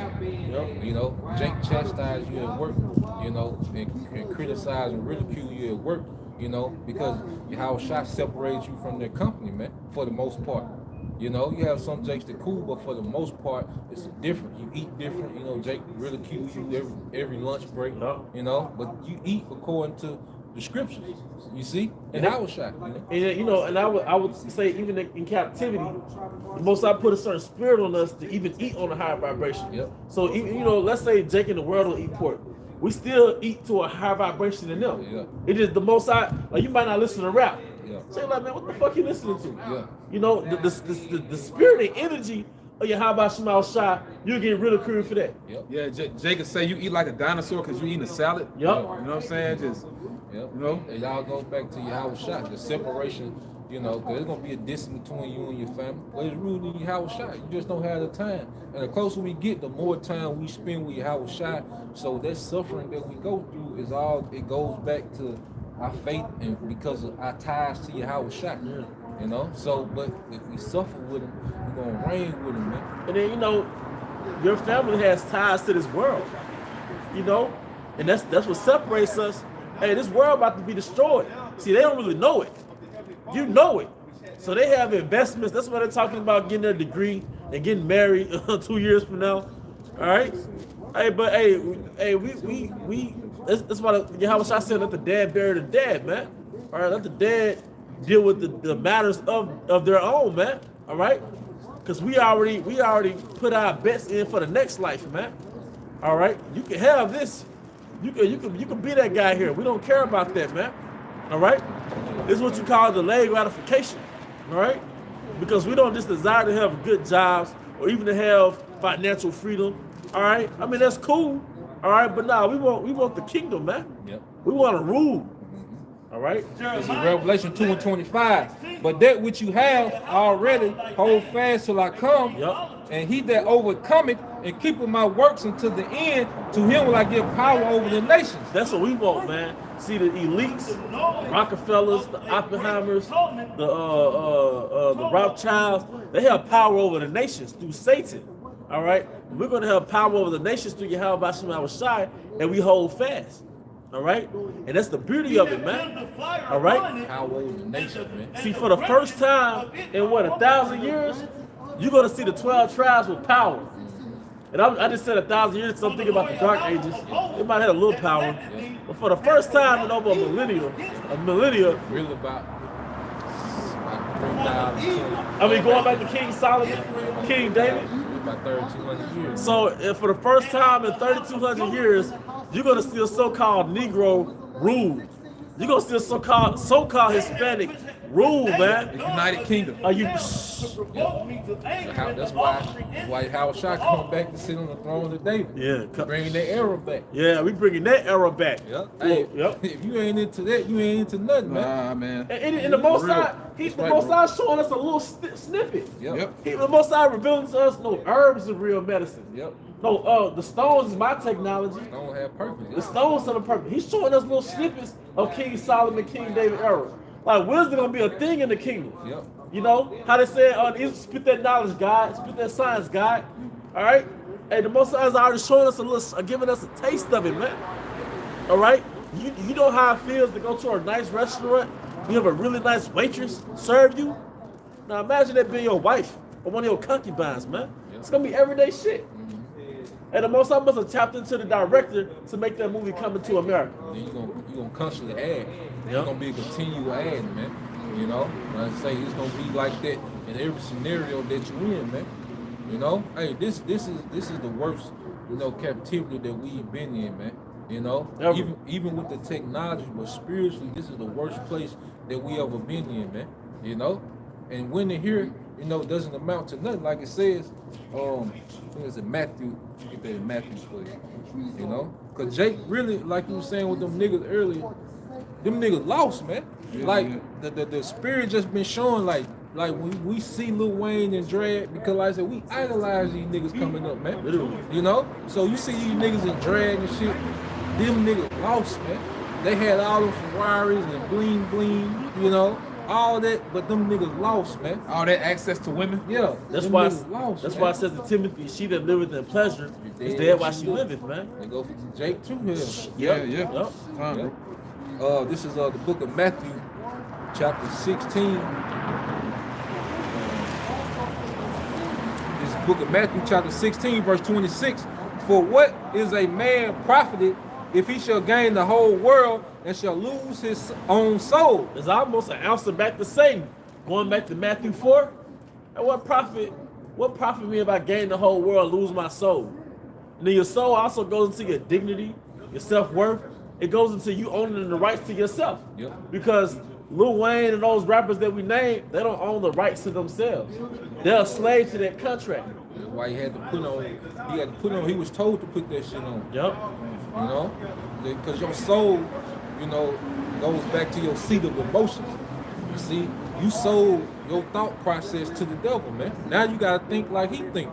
[SPEAKER 3] You know, Jake chastise you at work, you know, and criticize and ridicule you at work, you know, because Yahushua separates you from their company, man, for the most part. You know, you have some Jakes that cool, but for the most part, it's different. You eat different. You know, Jake ridicule you every lunch break. You know, but you eat according to the scriptures. You see, and Yahushua.
[SPEAKER 1] And you know, and I would say even in captivity, the Most High put a certain spirit on us to even eat on a higher vibration.
[SPEAKER 3] Yep.
[SPEAKER 1] So even, you know, let's say Jake in the world will eat pork. We still eat to a higher vibration than them.
[SPEAKER 3] Yeah.
[SPEAKER 1] It is the Most High. Like you might not listen to rap.
[SPEAKER 3] Yeah.
[SPEAKER 1] So you're like, man, what the fuck you listening to?
[SPEAKER 3] Yeah.
[SPEAKER 1] You know, the spirit and energy of your Yahweh Shema Shai, you'll get ridiculed for that.
[SPEAKER 3] Yep.
[SPEAKER 2] Yeah, Jacob say you eat like a dinosaur because you eating a salad.
[SPEAKER 1] Yep.
[SPEAKER 2] You know what I'm saying? Just,
[SPEAKER 3] Yep.
[SPEAKER 2] you know.
[SPEAKER 3] It all goes back to Yahushua, the separation. You know, because there's gonna be a distance between you and your family. But it's rooted in Yahushua. You just don't have the time. And the closer we get, the more time we spend with Yahushua. So that suffering that we go through it goes back to our faith and because of our ties to Yahushua.
[SPEAKER 1] Yeah.
[SPEAKER 3] You know? So, but if we suffer with him, we're gonna reign with him, man.
[SPEAKER 1] And then, you know, your family has ties to this world. You know? And that's what separates us. Hey, this world about to be destroyed. See, they don't really know it. You know it. So they have investments. That's why they're talking about getting their degree and getting married 2 years from now. All right? Hey, but we that's why Yahushua said let the dead bury the dead, man. All right, let the dead deal with the matters of their own, man. All right? Because we already put our bets in for the next life, man. All right? You can have this. You can be that guy here. We don't care about that, man. All right? This is what you call delayed gratification. All right? Because we don't just desire to have good jobs or even to have financial freedom. All right? I mean, that's cool. All right? But nah, we want the kingdom, man.
[SPEAKER 3] Yep.
[SPEAKER 1] We want to rule. All right?
[SPEAKER 3] This is Revelation 2:25. But that which you have already, hold fast till I come.
[SPEAKER 1] Yep.
[SPEAKER 3] And he that overcometh and keepeth my works until the end, to him will I give power over the nations.
[SPEAKER 1] That's what we want, man. See the elites, Rockefellers, the Oppenheimers, the Rothschilds, they have power over the nations through Satan. All right? We're going to have power over the nations through Yahweh Shema Shai, and we hold fast. All right? And that's the beauty of it, man. All right?
[SPEAKER 3] Power over the nations, man.
[SPEAKER 1] See, for the first time in 1,000 years, you're going to see the 12 tribes with power. And I just said 1,000 years because I'm thinking about the Dark Ages. They might have a little power. But for the first time in over a millennia,
[SPEAKER 3] Really about 3,000.
[SPEAKER 1] I mean, going back to King Solomon, King David.
[SPEAKER 3] About 3,200 years.
[SPEAKER 1] So, if for the first time in 3,200 years, you're gonna see a so-called Negro rule. You're gonna see a so-called Hispanic rule, man.
[SPEAKER 2] United Kingdom.
[SPEAKER 1] Are you?
[SPEAKER 3] That's why Howard Shah come back to sit on the throne of David.
[SPEAKER 1] Yeah,
[SPEAKER 3] Bringing that era back.
[SPEAKER 1] Yeah, we bringing that era back.
[SPEAKER 3] Yep.
[SPEAKER 1] Well,
[SPEAKER 3] Hey,
[SPEAKER 1] yep.
[SPEAKER 3] if you ain't into that, you ain't into nothing, man.
[SPEAKER 2] Nah, man.
[SPEAKER 1] And the Most High, he's the
[SPEAKER 2] right,
[SPEAKER 1] Most
[SPEAKER 2] bro.
[SPEAKER 1] High showing us a little snippet.
[SPEAKER 3] Yep.
[SPEAKER 1] The Most High revealing to us no herbs is real medicine.
[SPEAKER 3] Yep.
[SPEAKER 1] No, the stones is my technology.
[SPEAKER 3] Don't have purpose.
[SPEAKER 1] The stones are the purpose. He's showing us little snippets of King Solomon, King David era. Like wisdom gonna be a thing in the kingdom.
[SPEAKER 3] Yep.
[SPEAKER 1] You know how they say spit that knowledge, God, spit that science, God. All right. Hey, the Most High is already showing us a little, giving us a taste of it, man. All right. You know how it feels to go to a nice restaurant. You have a really nice waitress serve you. Now imagine that being your wife or one of your concubines, man. It's gonna be everyday shit. And the Most High must have tapped into the director to make that movie come into America.
[SPEAKER 3] Then you gonna constantly add. It's
[SPEAKER 1] Yep.
[SPEAKER 3] gonna be a continual ad, man. You know, when I say it's gonna be like that in every scenario that you in, man. You know, hey, this is the worst, captivity that we've been in, man. You know,
[SPEAKER 1] Ever.
[SPEAKER 3] even with the technology, but spiritually, this is the worst place that we ever been in, man. You know, and when they hear, doesn't amount to nothing, like it says. What is it, Matthew? Get that in Matthew for you. You know, cause Jake really, like you were saying with them niggas earlier, them niggas lost, man. Like the spirit just been showing, like when we see Lil Wayne and drag, because like I said, we idolize these niggas coming up, man.
[SPEAKER 1] Literally.
[SPEAKER 3] You know, so you see these niggas in drag and shit, them niggas lost, man. They had all them Ferraris and bling, all that, but them niggas lost, man.
[SPEAKER 2] All that access to women.
[SPEAKER 3] Yeah,
[SPEAKER 1] That's
[SPEAKER 3] them
[SPEAKER 1] why.
[SPEAKER 3] niggas lost,
[SPEAKER 1] That's
[SPEAKER 3] man.
[SPEAKER 1] why it says to Timothy, "She that liveth in pleasure is
[SPEAKER 3] dead
[SPEAKER 1] dead while she liveth," man.
[SPEAKER 3] They go for Jake too here.
[SPEAKER 2] Yeah.
[SPEAKER 1] Yep.
[SPEAKER 2] Time,
[SPEAKER 3] Yeah. This is the book of Matthew, chapter 16. This is book of Matthew, chapter 16, verse 26. For what is a man profited if he shall gain the whole world and shall lose his own soul?
[SPEAKER 1] It's almost an answer back to Satan. Going back to Matthew 4. And what profit me if I gain the whole world and lose my soul? And then your soul also goes into your dignity, your self-worth. It goes into you owning the rights to yourself.
[SPEAKER 3] Yep.
[SPEAKER 1] Because Lil Wayne and those rappers that we named, they don't own the rights to themselves. They're a slave to that contract.
[SPEAKER 3] That's why he had to put on, he was told to put that shit on.
[SPEAKER 1] Yep.
[SPEAKER 3] Because your soul, goes back to your seat of emotions. You see, you sold your thought process to the devil, man. Now you gotta think like he think.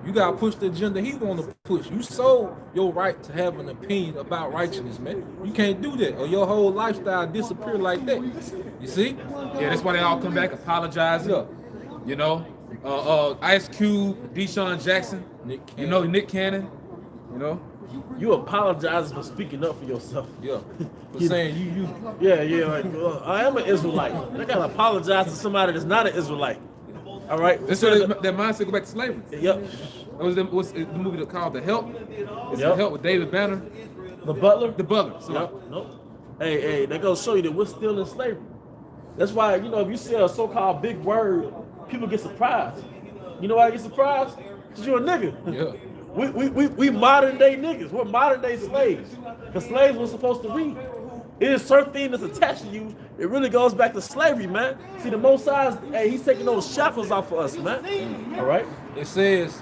[SPEAKER 3] You gotta push the agenda he wanna push. You sold your right to have an opinion about righteousness, man. You can't do that, or your whole lifestyle disappear like that. You see?
[SPEAKER 2] Yeah, that's why they all come back apologizing.
[SPEAKER 3] Yeah.
[SPEAKER 2] Ice Cube, Deshaun Jackson,
[SPEAKER 3] Nick Cannon.
[SPEAKER 2] Nick Cannon,
[SPEAKER 1] You apologize for speaking up for yourself.
[SPEAKER 3] Yeah. For saying you.
[SPEAKER 1] Yeah, like, I am an Israelite. I gotta apologize to somebody that's not an Israelite. All right.
[SPEAKER 2] That's so that mindset go back to slavery.
[SPEAKER 1] Yep.
[SPEAKER 2] What's the movie called The Help? It's
[SPEAKER 1] Yep.
[SPEAKER 2] The Help with David Banner.
[SPEAKER 1] The butler.
[SPEAKER 2] The Butler. So,
[SPEAKER 1] Yep. Nope. Hey, they gonna show you that we're still in slavery. That's why, if you see a so-called big word, people get surprised. You know why I get surprised? Because you're a nigga.
[SPEAKER 3] Yeah.
[SPEAKER 1] We modern day niggas. We're modern day slaves. Because slaves were supposed to read. It is certain thing that's attached to you. It really goes back to slavery, man. See, the Most High, he's taking those shackles off for us, man. All right.
[SPEAKER 3] It says,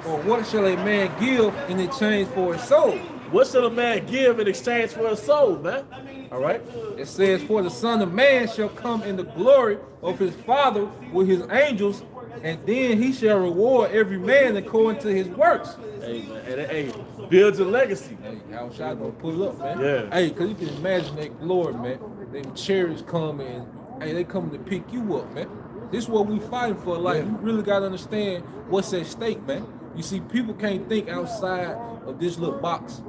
[SPEAKER 3] or what shall a man give in exchange for his soul?
[SPEAKER 1] What shall a man give in exchange for his soul, man? All right.
[SPEAKER 3] It says, for the Son of Man shall come in the glory of his Father with his angels, and then he shall reward every man according to his works.
[SPEAKER 1] Hey, man. Hey, build your legacy.
[SPEAKER 3] Hey, how shot gonna pull up, man?
[SPEAKER 1] Yeah.
[SPEAKER 3] Hey, cause you can imagine that glory, man. Them chariots coming, and hey, they coming to pick you up, man. This is what we fighting for. Like, you really gotta understand what's at stake, man. You see, people can't think outside of this little box,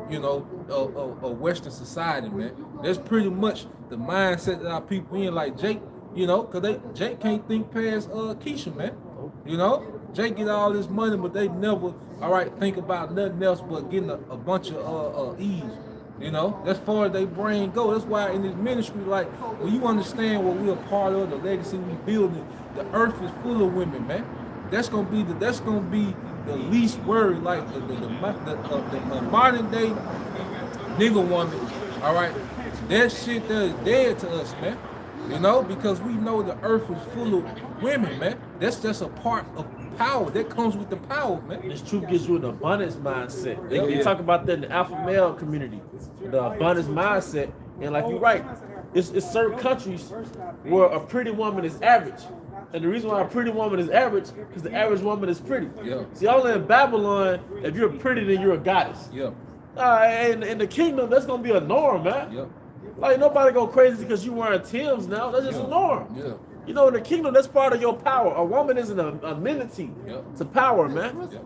[SPEAKER 3] of Western society, man. That's pretty much the mindset that our people in, like Jake, cause Jake can't think past Keisha, man. Jake get all this money, but they never, think about nothing else but getting a bunch of Eve. You know, that's far as they brain go. That's why in this ministry, like, when you understand what we're a part of, the legacy we building, the earth is full of women, man. That's gonna be the least worry, like the modern day nigga woman. All right, that shit that is dead to us, man. You know, because we know the earth is full of women, man. That's just a part of power that comes with the power, man.
[SPEAKER 1] This truth gives you an abundance mindset. They talk about that in the alpha male community, the abundance mindset. And like you're right, it's certain countries where a pretty woman is average. And the reason why a pretty woman is average, because the average woman is pretty.
[SPEAKER 3] Yeah.
[SPEAKER 1] See, only in Babylon, if you're pretty, then you're a goddess.
[SPEAKER 3] Yeah.
[SPEAKER 1] In the kingdom, that's going to be a norm, man.
[SPEAKER 3] Yeah.
[SPEAKER 1] Like, nobody go crazy because you wearing Timbs now. That's just a norm.
[SPEAKER 3] Yeah.
[SPEAKER 1] You know, in the kingdom, that's part of your power. A woman is an amenity to power, man.
[SPEAKER 3] Yeah.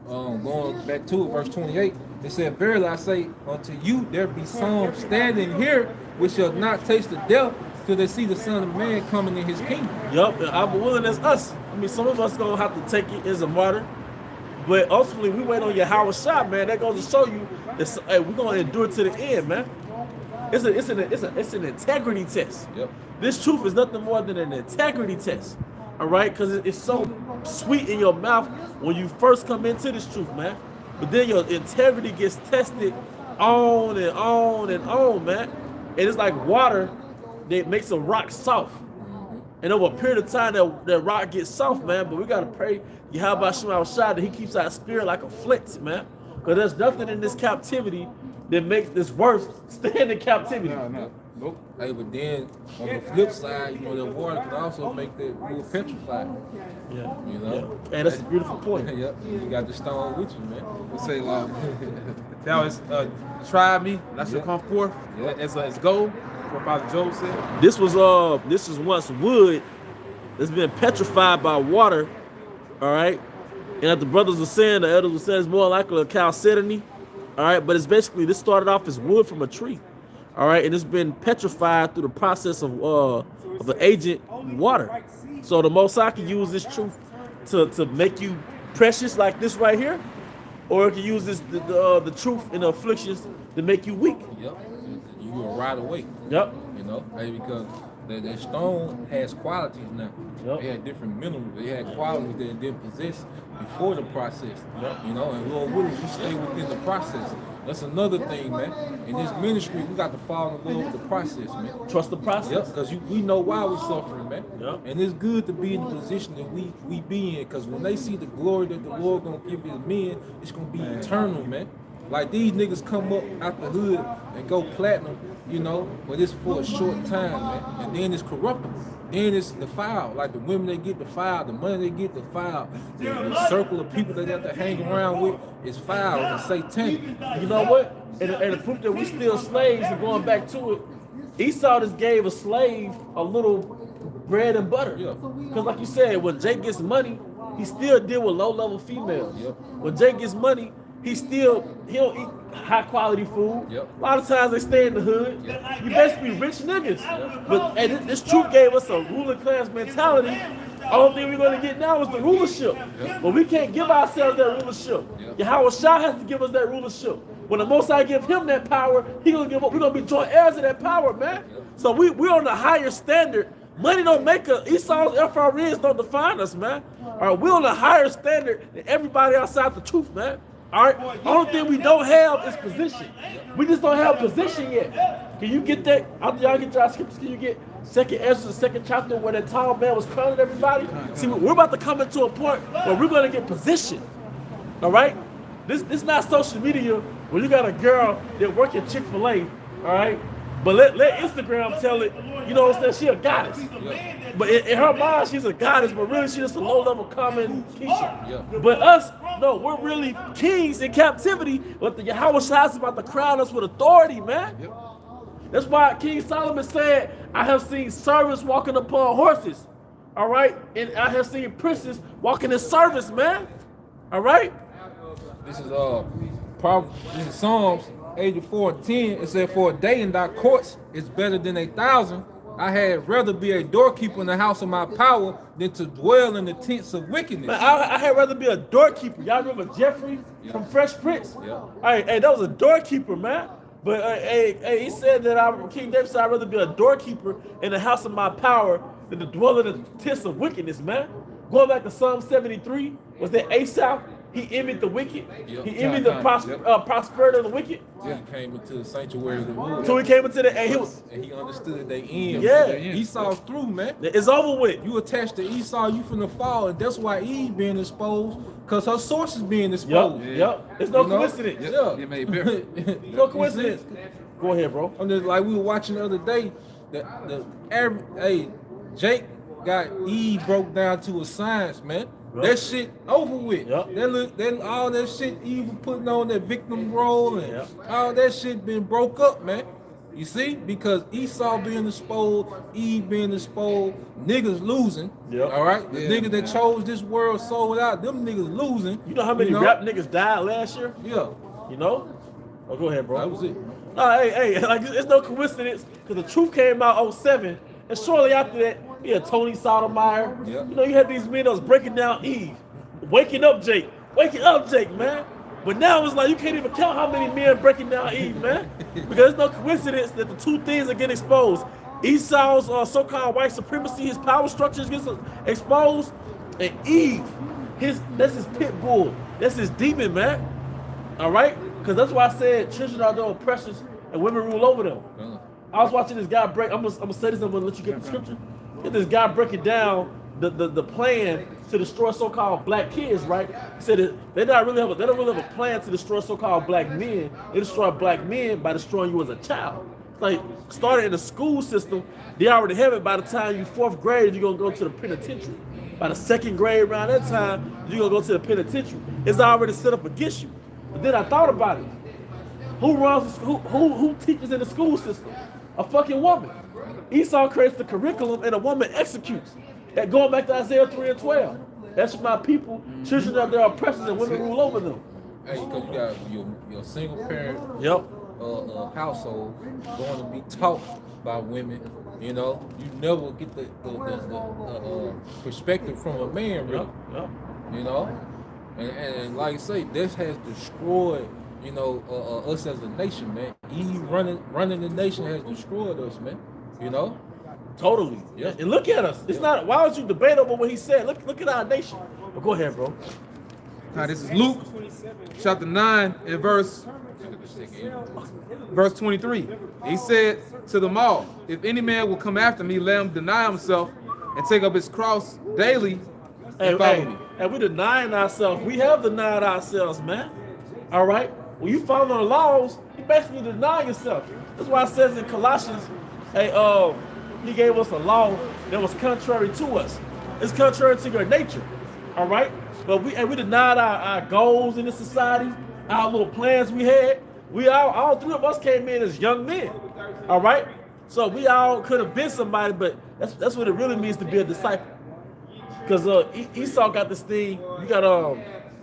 [SPEAKER 3] Going back to it, verse 28, it said, "Verily I say unto you, there be some standing here which shall not taste the death till they see the Son of Man coming in his kingdom."
[SPEAKER 1] Yup, I'm willing as us. I mean, some of us gonna have to take it as a martyr, but ultimately we wait on your Howard shot, man. That goes to show you that hey, we're gonna endure to the end, man. It's an integrity test.
[SPEAKER 3] Yep.
[SPEAKER 1] This truth is nothing more than an integrity test. All right, because it's so sweet in your mouth when you first come into this truth, man. But then your integrity gets tested on and on and on, man. And it's like water that makes a rock soft. And over a period of time, that rock gets soft, man. But we gotta pray, Yahweh Shema Shai, that He keeps our spirit like a flint, man. Because there's nothing in this captivity that makes this worth staying in captivity.
[SPEAKER 2] No. Nope.
[SPEAKER 3] Hey, but then on the flip side, you know, the water can also make that real petrified.
[SPEAKER 1] Yeah.
[SPEAKER 3] You know?
[SPEAKER 1] Yeah. And that's a beautiful point.
[SPEAKER 3] Yep. You got the stone with you, man.
[SPEAKER 2] We'll say, now it's try me, and I shall come forth as gold. What Father Job said.
[SPEAKER 1] This is once wood that's been petrified by water. All right. And as the brothers were saying, the elders were saying, it's more likely a chalcedony. All right, but it's basically, this started off as wood from a tree. All right, and it's been petrified through the process of an agent water. So the Most High can use this truth to make you precious like this right here, or it can use this the truth in the afflictions to make you weak.
[SPEAKER 3] Yep. You will ride away.
[SPEAKER 1] Yep.
[SPEAKER 3] You know, hey, because that stone has qualities now.
[SPEAKER 1] Yep.
[SPEAKER 3] They had different minerals. They had qualities that it didn't possess before the process.
[SPEAKER 1] Yep.
[SPEAKER 3] You know, and Lord willing, we stay within the process. That's another thing, man. In this ministry, we got to fall in love with the process, man.
[SPEAKER 1] Trust the process.
[SPEAKER 3] Yep, because we know why we're suffering, man.
[SPEAKER 1] Yep.
[SPEAKER 3] And it's good to be in the position that we be in, because when they see the glory that the Lord gonna give his men, it's gonna be eternal, man. Like these niggas come up out the hood and go platinum, you know, but it's for a short time, man. And then it's corruptible. Then it's defiled. Like the women they get defiled, the money they get defiled, the circle of people that they have to hang around with is foul and satanic.
[SPEAKER 1] You know what? And the proof that we still slaves and going back to it, Esau just gave a slave a little bread and butter.
[SPEAKER 3] Yeah.
[SPEAKER 1] Because like you said, when Jake gets money, he still deal with low-level females.
[SPEAKER 3] Yep.
[SPEAKER 1] When Jake gets money, he don't eat high-quality food.
[SPEAKER 3] Yep.
[SPEAKER 1] A lot of times they stay in the hood.
[SPEAKER 3] Yep.
[SPEAKER 1] You basically rich niggas. Yep. But this truth gave us a ruling class mentality. Only thing we're going to get now is the rulership.
[SPEAKER 3] Yep.
[SPEAKER 1] But we can't give ourselves that rulership.
[SPEAKER 3] Yep.
[SPEAKER 1] Yahweh Shah has to give us that rulership. When the Most High give him that power, he gonna give up. We're gonna be joint heirs of that power, man.
[SPEAKER 3] Yep.
[SPEAKER 1] So we're on the higher standard. Money don't make us. Esau's FRNs don't define us, man. All right, we're on a higher standard than everybody outside the truth, man. All right, only thing we don't have is position. We just don't have position yet. Can you get that? After y'all get y'all scriptures, can you get 2nd Ezra, the 2nd chapter, where that tall man was crowning everybody? See, we're about to come into a point where we're gonna get position. All right, this not social media where you got a girl that work at Chick-fil-A. All right, but let Instagram tell it. You know what I'm saying? She a goddess.
[SPEAKER 3] Yep.
[SPEAKER 1] But in her mind, she's a goddess, but really she's just a low-level common Keisha.
[SPEAKER 3] Yeah.
[SPEAKER 1] But us, no, we're really kings in captivity, but the Yahweh Shai is about to crown us with authority, man.
[SPEAKER 3] Yep.
[SPEAKER 1] That's why King Solomon said, I have seen servants walking upon horses, all right? And I have seen princes walking in service, man, all right?
[SPEAKER 3] This is Psalms 84:10. It said, "For a day in thy courts is better than 1,000. I had rather be a doorkeeper in the house of my power than to dwell in the tents of wickedness."
[SPEAKER 1] Man, I had rather be a doorkeeper. Y'all remember Jeffrey from Fresh Prince?
[SPEAKER 3] Yeah.
[SPEAKER 1] Hey, that was a doorkeeper, man. But he said that King David said, I'd rather be a doorkeeper in the house of my power than to dwell in the tents of wickedness, man. Going back to Psalm 73, was that Asaph? He envied the wicked.
[SPEAKER 3] Yep.
[SPEAKER 1] He envied the prosperity of the wicked.
[SPEAKER 3] He came into the sanctuary of the Lord.
[SPEAKER 1] So he came into the
[SPEAKER 3] and he understood they end.
[SPEAKER 1] Yeah.
[SPEAKER 3] Esau's through, man.
[SPEAKER 1] It's over with.
[SPEAKER 3] You attached to Esau, you finna fall, and that's why Eve being exposed, because her source is being exposed.
[SPEAKER 1] Yep. It's no coincidence.
[SPEAKER 3] Yeah.
[SPEAKER 2] You made better.
[SPEAKER 1] No coincidence. Go ahead, bro.
[SPEAKER 3] I'm just like we were watching the other day. Jake got Eve broke down to a science, man.
[SPEAKER 1] Yep.
[SPEAKER 3] That shit over with.
[SPEAKER 1] Yep.
[SPEAKER 3] Then all that shit Eve was putting on that victim role and all that shit been broke up, man. You see? Because Esau being exposed, Eve being exposed, niggas losing.
[SPEAKER 1] Yep.
[SPEAKER 3] All right? The niggas that chose this world sold out, them niggas losing.
[SPEAKER 1] You know how many rap niggas died last year?
[SPEAKER 3] Yeah.
[SPEAKER 1] You know? Oh, go ahead, bro.
[SPEAKER 3] That was it.
[SPEAKER 1] Like it's no coincidence because the truth came out 07, and shortly after that, you had Tony Sotomayor.
[SPEAKER 3] Yep.
[SPEAKER 1] You know, you had these men that was breaking down Eve, waking up Jake, man. But now it's like you can't even count how many men breaking down Eve, man. Because it's no coincidence that the two things are getting exposed. Esau's so-called white supremacy, his power structures gets exposed, and Eve, that's his pit bull, that's his demon, man. All right, because that's why I said children are their oppressors and women rule over them. I was watching this guy break. I'm gonna say this. I'm gonna let you get the scripture. Get this guy breaking down the plan to destroy so-called black kids. Right? He said that they don't really have a plan to destroy so-called black men. They destroy black men by destroying you as a child. Like started in the school system, they already have it. By the time you 4th grade, you're gonna go to the penitentiary. By the 2nd grade, around that time, you're gonna go to the penitentiary. It's already set up against you. But then I thought about it. Who runs? Who teaches in the school system? A fucking woman. Esau creates the curriculum and a woman executes. That going back to Isaiah 3 and 12. That's my people, children of their oppressors, and women rule over them.
[SPEAKER 3] Hey, because you got your single parent household going to be taught by women. You know, you never get the perspective from a man, really. You know, and like I say, this has destroyed. You know, us as a nation, man. Eve running the nation has destroyed us, man. You know?
[SPEAKER 1] Totally. Yeah. And look at us. It's not, why would you debate over what he said? Look at our nation. But go ahead, bro.
[SPEAKER 2] Now, this is Luke chapter 9 and verse 23. He said to them all, if any man will come after me, let him deny himself and take up his cross daily and follow me.
[SPEAKER 1] And we're denying ourselves. We have denied ourselves, man. All right? When you follow the laws, you basically deny yourself. That's why it says in Colossians, he gave us a law that was contrary to us. It's contrary to your nature. All right? But we denied our goals in the society, our little plans we had. We all three of us came in as young men. All right? So we all could have been somebody, but that's what it really means to be a disciple. Because Esau got this thing, you got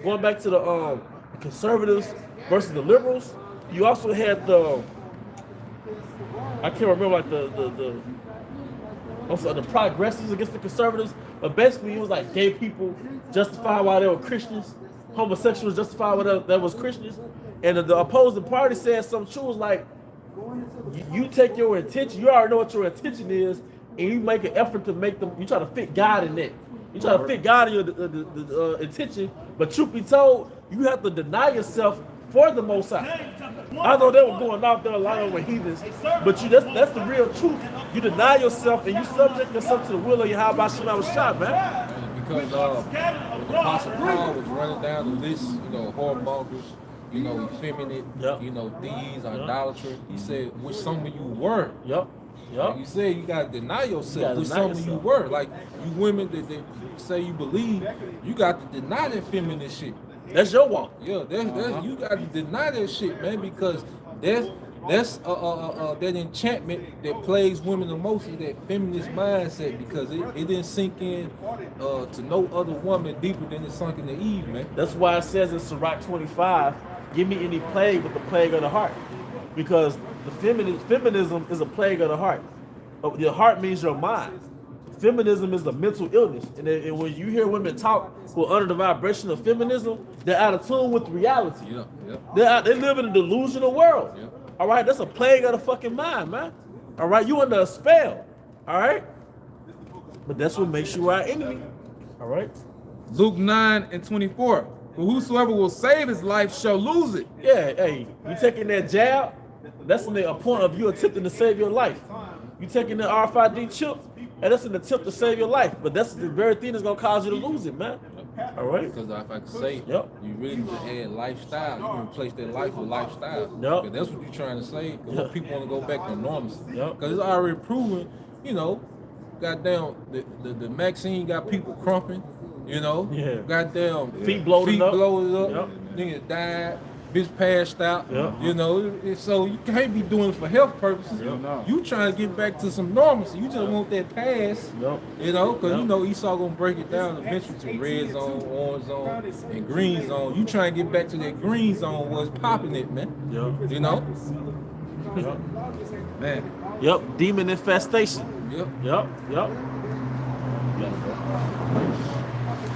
[SPEAKER 1] going back to the conservatives versus the liberals. You also had I can't remember, like the progressives against the conservatives, but basically it was like gay people justified why they were Christians, homosexuals justified why they was Christians, and the opposing party said something true. Was like, you take your intention, you already know what your intention is, and you make an effort to make them, you try to fit God in that. You try to fit God in your intention, but truth be told, you have to deny yourself for the Most High. I know they were going out there a lot of heathens, but that's the real truth. You deny yourself and you subject yourself to the will of Yahweh Shema Shah, man.
[SPEAKER 3] Because when the Apostle Paul was running down the list, you know, whoremongers, you know, effeminate, you know, thieves, idolatry, he said, which some of you were. Like you said, you gotta deny yourself, which some of you were. Like you women that say you believe, you got to deny that feminine shit.
[SPEAKER 1] That's your walk.
[SPEAKER 3] Yeah, that's you got to deny that shit, man, because that's that enchantment that plagues women the most is that feminist mindset, because it didn't sink in to no other woman deeper than it sunk into Eve, man.
[SPEAKER 1] That's why it says in Sirach 25, give me any plague but the plague of the heart. Because the feminism is a plague of the heart. Your heart means your mind. Feminism is a mental illness, and when you hear women talk who are under the vibration of feminism, they're out of tune with reality. They live in a delusional world. All right, that's a plague of the fucking mind, man. All right, you under a spell. All right, but that's what makes you our enemy. All right.
[SPEAKER 2] Luke 9:24. For whosoever will save his life shall lose it.
[SPEAKER 1] Yeah, hey, you taking that jab? That's in the point of you attempting to save your life. You taking the RFID chip, and that's an attempt to save your life. But that's the very thing that's gonna cause you to lose it, man. All right.
[SPEAKER 3] Because if I could say,
[SPEAKER 1] Yep.
[SPEAKER 3] you really need to add lifestyle. You can replace that life with lifestyle.
[SPEAKER 1] Yep.
[SPEAKER 3] Because that's what you're trying to say. Because
[SPEAKER 1] Yep.
[SPEAKER 3] people want to go back to normalcy.
[SPEAKER 1] Yep.
[SPEAKER 3] Because it's already proven, you know, goddamn, the vaccine got people crumping, you know.
[SPEAKER 1] Yeah.
[SPEAKER 3] Goddamn.
[SPEAKER 1] Feet bloated up.
[SPEAKER 3] Yep. Nigga died. Bitch passed out.
[SPEAKER 1] Yep.
[SPEAKER 3] You know. So you can't be doing it for health purposes.
[SPEAKER 1] Yep.
[SPEAKER 3] You trying to get back to some normalcy. You just want that pass.
[SPEAKER 1] Yep.
[SPEAKER 3] You know, because
[SPEAKER 1] Yep.
[SPEAKER 3] you know Esau gonna break it down eventually to red zone, orange zone, and green zone. You trying to get back to that green zone where it's popping it, man.
[SPEAKER 1] Yep.
[SPEAKER 3] You know?
[SPEAKER 1] Yep.
[SPEAKER 2] Man.
[SPEAKER 1] Yep. Demon infestation.
[SPEAKER 3] Yep.
[SPEAKER 1] Yep. Yep.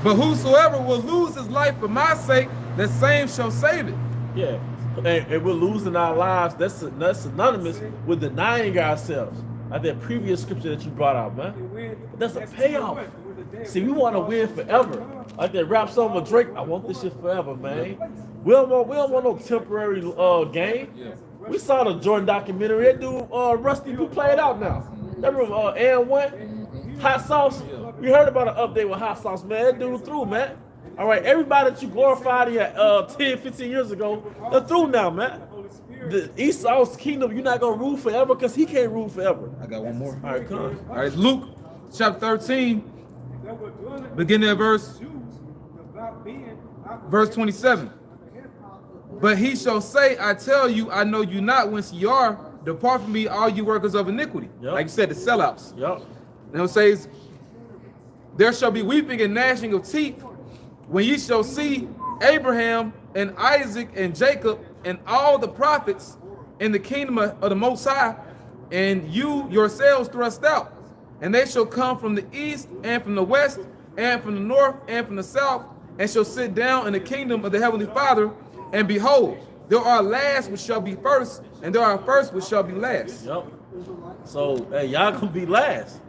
[SPEAKER 2] But whosoever will lose his life for my sake, the same shall save it.
[SPEAKER 1] Yeah. And we're losing our lives. That's synonymous with denying ourselves. Like that previous scripture that you brought out, man. But that's a payoff. See, we want to win forever. Like that rap song with Drake, I want this shit forever, man. We don't want no temporary gain.
[SPEAKER 3] Yeah.
[SPEAKER 1] We saw the Jordan documentary. That dude, Rusty, who played out now. Remember and one? Hot Sauce? We heard about an update with Hot Sauce, man. That dude through, man. All right, everybody that you glorified here 10, 15 years ago, they're through now, man. The Esau's kingdom, you're not going to rule forever because he can't rule forever.
[SPEAKER 2] I got one more.
[SPEAKER 1] All right, come.
[SPEAKER 2] All right, Luke chapter 13, beginning at verse 27. But he shall say, I tell you, I know you not whence ye are. Depart from me, all you workers of iniquity.
[SPEAKER 1] Yep.
[SPEAKER 2] Like you said, the sellouts.
[SPEAKER 1] Yep.
[SPEAKER 2] And it says, there shall be weeping and gnashing of teeth when ye shall see Abraham and Isaac and Jacob and all the prophets in the kingdom of the Most High, and you yourselves thrust out. And they shall come from the east and from the west and from the north and from the south, and shall sit down in the kingdom of the heavenly Father. And behold, there are last which shall be first, and there are first which shall be last.
[SPEAKER 1] Yep. So, hey, y'all gonna be last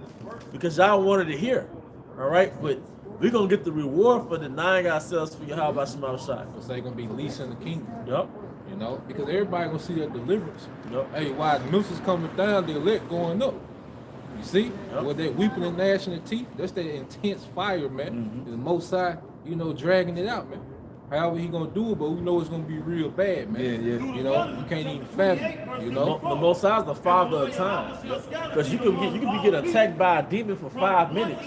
[SPEAKER 1] because y'all wanted to hear. All right, but we're gonna get the reward for denying ourselves for Yahweh Shema Shai.
[SPEAKER 3] So they're gonna be least in the kingdom.
[SPEAKER 1] Yep.
[SPEAKER 3] You know, because everybody gonna see that deliverance.
[SPEAKER 1] Yep.
[SPEAKER 3] Hey, while the missiles coming down, the elect going up. You see,
[SPEAKER 1] Yep.
[SPEAKER 3] with that weeping and gnashing of teeth, that's that intense fire, man. The Most High, you know, dragging it out, man. However he gonna do it, but we know it's gonna be real bad, man.
[SPEAKER 2] Yeah.
[SPEAKER 3] You know, you can't even fathom it, you know.
[SPEAKER 1] The Most High is the father of time, because you can be getting attacked by a demon for 5 minutes,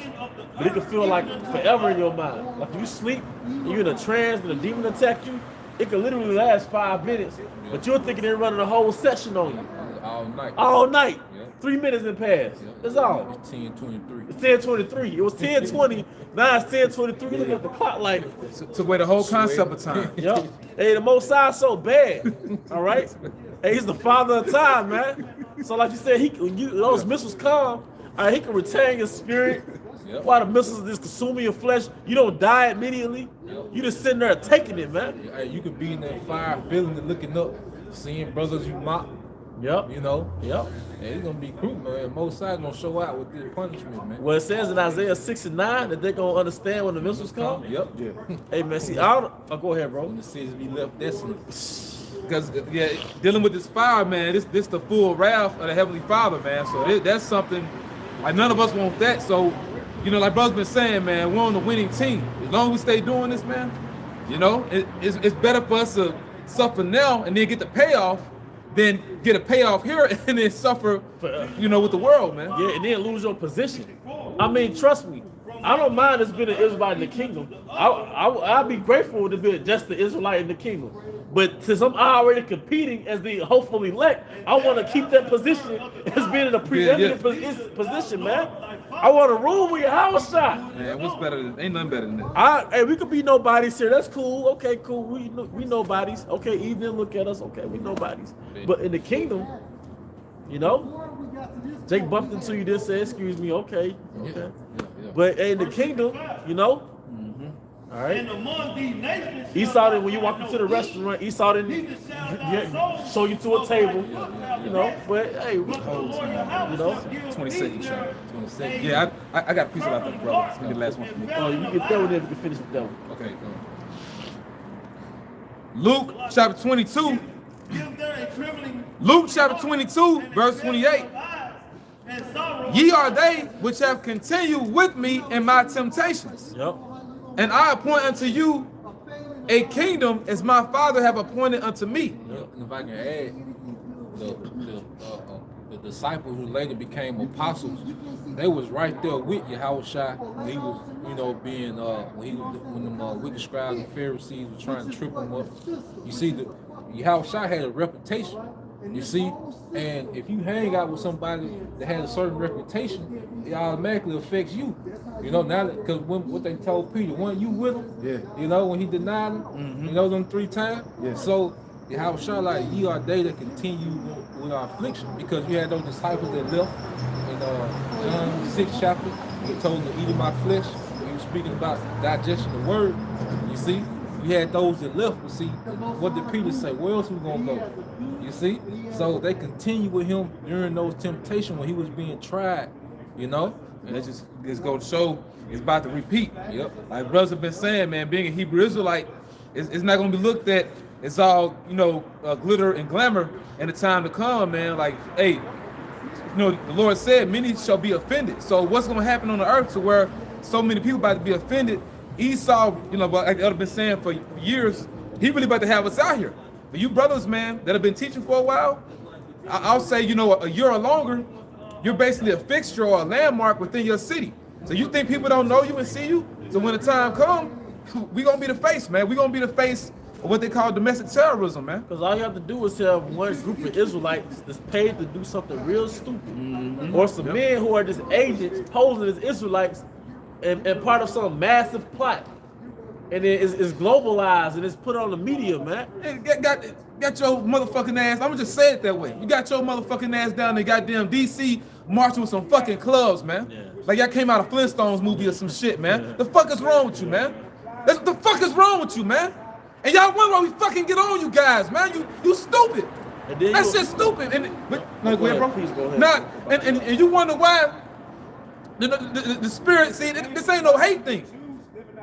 [SPEAKER 1] but it can feel like forever in your mind. Like you sleep, you're in a trance, and a demon attack you. It can literally last 5 minutes, but you're thinking they're running a whole session on you
[SPEAKER 3] All night.
[SPEAKER 1] all night.
[SPEAKER 3] Yeah.
[SPEAKER 1] 3 minutes in past.
[SPEAKER 3] Yeah.
[SPEAKER 1] That's all.
[SPEAKER 3] It's 10:23.
[SPEAKER 1] It's 10:23. It was 10:20. Now it's 10:23. You look at the clock like,
[SPEAKER 2] Took away the whole concept of time.
[SPEAKER 1] yep. Hey, the Most High so bad. All right. Hey, he's the father of time, man. So like you said, when those missiles come, all right, he can retain your spirit.
[SPEAKER 3] Yep.
[SPEAKER 1] While the missiles is just consuming your flesh, you don't die immediately. You just sitting there taking it, man.
[SPEAKER 3] Hey, you could be in that fire, feeling it, looking up, seeing brothers you mock,
[SPEAKER 1] Yep.
[SPEAKER 3] you know.
[SPEAKER 1] Yep.
[SPEAKER 3] And it's gonna be cruel, man. Most High gonna show out with this punishment, man.
[SPEAKER 1] Well, it says in Isaiah 6:9 that they're gonna understand when the missiles come.
[SPEAKER 3] Yep.
[SPEAKER 1] Hey, man, see, I don't. Oh, go ahead, bro.
[SPEAKER 3] When the cities be left desolate.
[SPEAKER 2] Because dealing with this fire, man, this the full wrath of the Heavenly Father, man. So that's something like none of us want that. So, you know, like brother's been saying, man, we're on the winning team. As long as we stay doing this, man, you know, it's better for us to suffer now and then get the payoff than get a payoff here and then suffer, you know, with the world, man.
[SPEAKER 1] Yeah, and then lose your position. I mean, trust me, I don't mind us being an Israelite in the kingdom. I'd be grateful to be just the Israelite in the kingdom. But since I'm already competing as the hopeful elect, I want to keep that position as being in a preeminent position, man. I want to rule with your house shot.
[SPEAKER 2] Man, what's better than, ain't nothing better than that.
[SPEAKER 1] Hey, we could be nobodies here. That's cool. Okay, cool. We nobodies. Okay, even look at us. Okay, we nobodies. But in the kingdom, you know, Jake bumped into you. Just said, "Excuse me." Okay.
[SPEAKER 3] Yeah.
[SPEAKER 1] But in the kingdom, you know, All right.
[SPEAKER 4] And among these nations,
[SPEAKER 1] Esau didn't, when you walk into the restaurant, Esau didn't show you to a table, you know. But hey, you know.
[SPEAKER 2] 20 seconds, Sean.
[SPEAKER 3] 20 seconds.
[SPEAKER 2] Yeah, I got a piece about that, brother. It's gonna be the last one for me.
[SPEAKER 1] Oh, you get that one, then we can finish with that one.
[SPEAKER 2] Okay, go. Luke chapter 22.
[SPEAKER 4] give there a trembling
[SPEAKER 2] Luke chapter 22, verse 28.
[SPEAKER 4] and sorrow.
[SPEAKER 2] Ye are they which have continued with me in my temptations.
[SPEAKER 1] Yep.
[SPEAKER 2] And I appoint unto you a kingdom as my Father have appointed unto me.
[SPEAKER 3] And if I can add, the disciples who later became apostles, they was right there with Yahushua when he was, you know, being when the wicked scribes and Pharisees were trying to trip him up. You see, Yahushua had a reputation. You see, and if you hang out with somebody that has a certain reputation, it automatically affects you. You know, now because what they told Peter, weren't you with him?
[SPEAKER 2] Yeah.
[SPEAKER 3] You know, when he denied him, you know, them 3 times.
[SPEAKER 2] Yeah.
[SPEAKER 3] So Yahushua, like, ye are they that continue with our affliction, because you had those disciples that left in John 6 chapter. He told them to eat of my flesh. He was speaking about digestion of the word. You see, you had those that left. But see, what did Peter say? Where else we gonna go? You see, so they continue with him during those temptations when he was being tried. You know,
[SPEAKER 2] And that just goes to show it's about to repeat.
[SPEAKER 3] Yep.
[SPEAKER 2] Like brothers have been saying, man, being a Hebrew Israelite, it's not going to be looked at. It's all, you know, glitter and glamour in the time to come, man. Like, hey, you know, the Lord said, many shall be offended. So what's going to happen on the earth to where so many people about to be offended? Esau, you know, like I've been saying for years, he really about to have us out here. But you brothers, man, that have been teaching for a while, I'll say, you know, a year or longer, you're basically a fixture or a landmark within your city. So you think people don't know you and see you? So when the time comes, we gonna be the face, man. We gonna be the face of what they call domestic terrorism, man.
[SPEAKER 1] Because all you have to do is have one group of Israelites that's paid to do something real stupid. Or some men who are just agents posing as Israelites and part of some massive plot. And then it's globalized and it's put on the media, man.
[SPEAKER 2] Hey, got your motherfucking ass. I'm gonna just say it that way. You got your motherfucking ass down in goddamn DC marching with some fucking clubs, man.
[SPEAKER 1] Yeah.
[SPEAKER 2] Like y'all came out of Flintstones movie or some shit, man. The fuck is wrong with you, man? The fuck is wrong with you, man? And y'all wonder why we fucking get on you guys, man. You stupid.
[SPEAKER 1] And then
[SPEAKER 2] That shit's stupid. And no, go ahead, bro.
[SPEAKER 1] Please go ahead.
[SPEAKER 2] Nah, and you wonder why the spirit, see, this ain't no hate thing.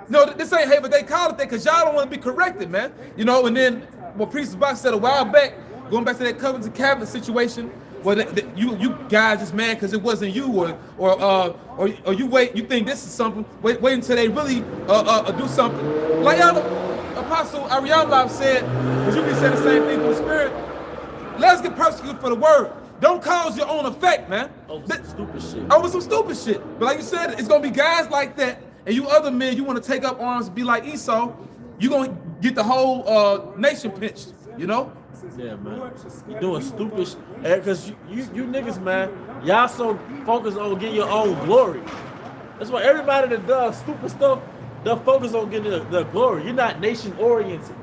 [SPEAKER 2] No, this ain't hate, but they call it that because y'all don't want to be corrected, man. You know, and then what Priest Box said a while back, going back to that covenant and cabinet situation, where you guys just mad because it wasn't you, or you wait, you think this is something, wait until they really do something. Like Apostle Ariamlab said, because you can say the same thing to the spirit, let's get persecuted for the word. Don't cause your own effect, man.
[SPEAKER 1] Stupid shit.
[SPEAKER 2] Over some stupid shit. But like you said, it's gonna be guys like that, and you other men, you want to take up arms and be like Esau, you gonna get the whole nation pinched, you know?
[SPEAKER 1] Yeah, man. You doing stupid shit. Because you niggas, man, y'all so focused on getting your own glory. That's why everybody that does stupid stuff, they're focused on getting the glory. You're not nation oriented.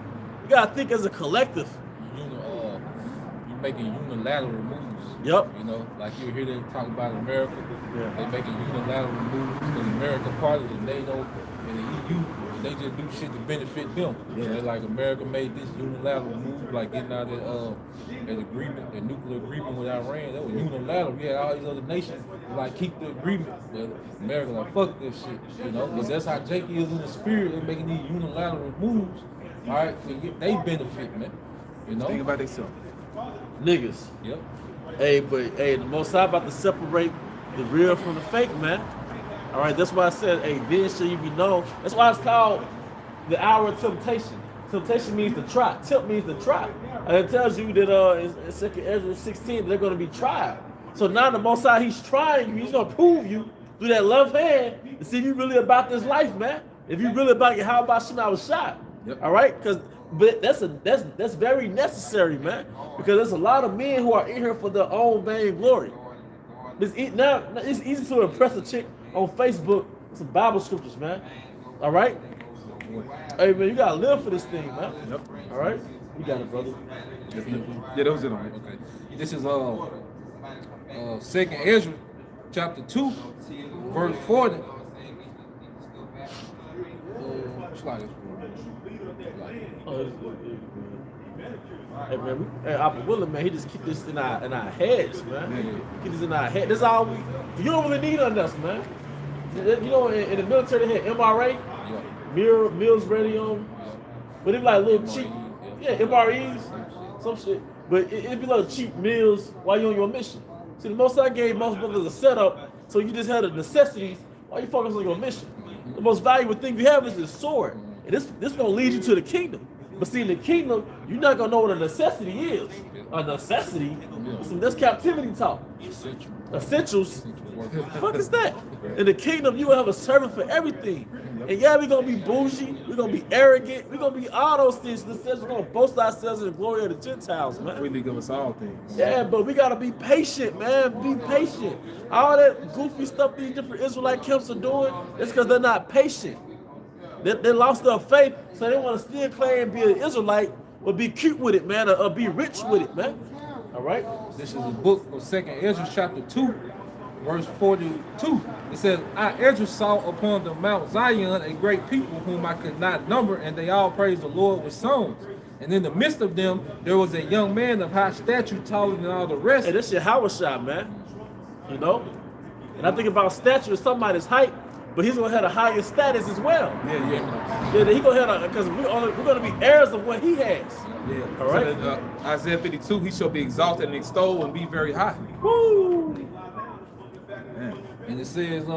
[SPEAKER 1] You gotta think as a collective.
[SPEAKER 3] You're making unilateral moves.
[SPEAKER 1] Yep.
[SPEAKER 3] You know, like you hear them talk about America.
[SPEAKER 1] Yeah.
[SPEAKER 3] They making unilateral moves because America part of the NATO and the EU. They just do shit to benefit them.
[SPEAKER 1] Yeah.
[SPEAKER 3] And like America made this unilateral move, like getting out of that agreement, the nuclear agreement with Iran. That was unilateral. We had all these other nations like keep the agreement, but America like fuck this shit. You know, because that's how Jake is in the spirit. They're making these unilateral moves. All right, so they benefit, man. You know.
[SPEAKER 2] Think about themselves.
[SPEAKER 1] Niggas.
[SPEAKER 3] Yep.
[SPEAKER 1] Hey, but hey, the Most High about to separate the real from the fake, man. All right, that's why I said, hey, then shall you be known. That's why it's called the hour of temptation. Temptation means to try. Tempt means to try. And it tells you that in 2 Ezra 16, they're going to be tried. So now the Most High, he's trying you. He's going to prove you through that left hand to see if you really about this life, man. If you really about how about Shema was shot.
[SPEAKER 2] Yep.
[SPEAKER 1] All right? But that's very necessary, man. Because there's a lot of men who are in here for their own vain glory. It's easy to impress a chick on Facebook with some Bible scriptures, man. All right? Hey, man, you got to live for this thing, man.
[SPEAKER 2] Yep.
[SPEAKER 1] All right? You got it, brother.
[SPEAKER 2] Yeah, that was it on it.
[SPEAKER 3] Okay. This is 2nd Ezra, chapter 2, verse 40. Slide this
[SPEAKER 1] Oh, hey man, hey, Abba Willie, man, he just keep this in our heads, man.
[SPEAKER 2] Yeah.
[SPEAKER 1] Keep this in our head. That's all we. You don't really need on us, man. You know, in the military they had MRA,
[SPEAKER 3] Yeah.
[SPEAKER 1] Mills Radio, but it be like little cheap, yeah, MREs, some shit. But it be like cheap meals while you on your mission. See, the Most High gave most brothers a setup, so you just had the necessities while you focus on your mission. The most valuable thing you have is this sword, and this gonna lead you to the kingdom. But see, in the kingdom, you're not gonna know what a necessity is. A necessity, that's captivity talk. Essentials. What the fuck is that? In the kingdom, you will have a servant for everything. And yeah, we're gonna be bougie, we're gonna be arrogant, we're gonna be all those things. This says we're gonna boast ourselves in the glory of the Gentiles, man.
[SPEAKER 2] Freely give us all things.
[SPEAKER 1] Yeah, but we gotta be patient, man. Be patient. All that goofy stuff these different Israelite camps are doing, it's because they're not patient. They lost their faith, so they want to still claim be an Israelite, but be cute with it, man, or be rich with it, man. All right?
[SPEAKER 3] This is the book of 2nd Ezra chapter 2, verse 42. It says, I Ezra saw upon the Mount Zion a great people whom I could not number, and they all praised the Lord with songs. And in the midst of them, there was a young man of high stature, taller than all the rest.
[SPEAKER 1] Hey, this your Howard shot, man. You know? And I think about stature as somebody's height, but he's gonna have a higher status as well.
[SPEAKER 2] Yeah.
[SPEAKER 1] He gonna have because we're gonna be heirs of what he has.
[SPEAKER 2] Yeah.
[SPEAKER 1] All right.
[SPEAKER 2] So, Isaiah 52, he shall be exalted and extolled and be very high.
[SPEAKER 1] Woo!
[SPEAKER 2] Man.
[SPEAKER 3] And it says,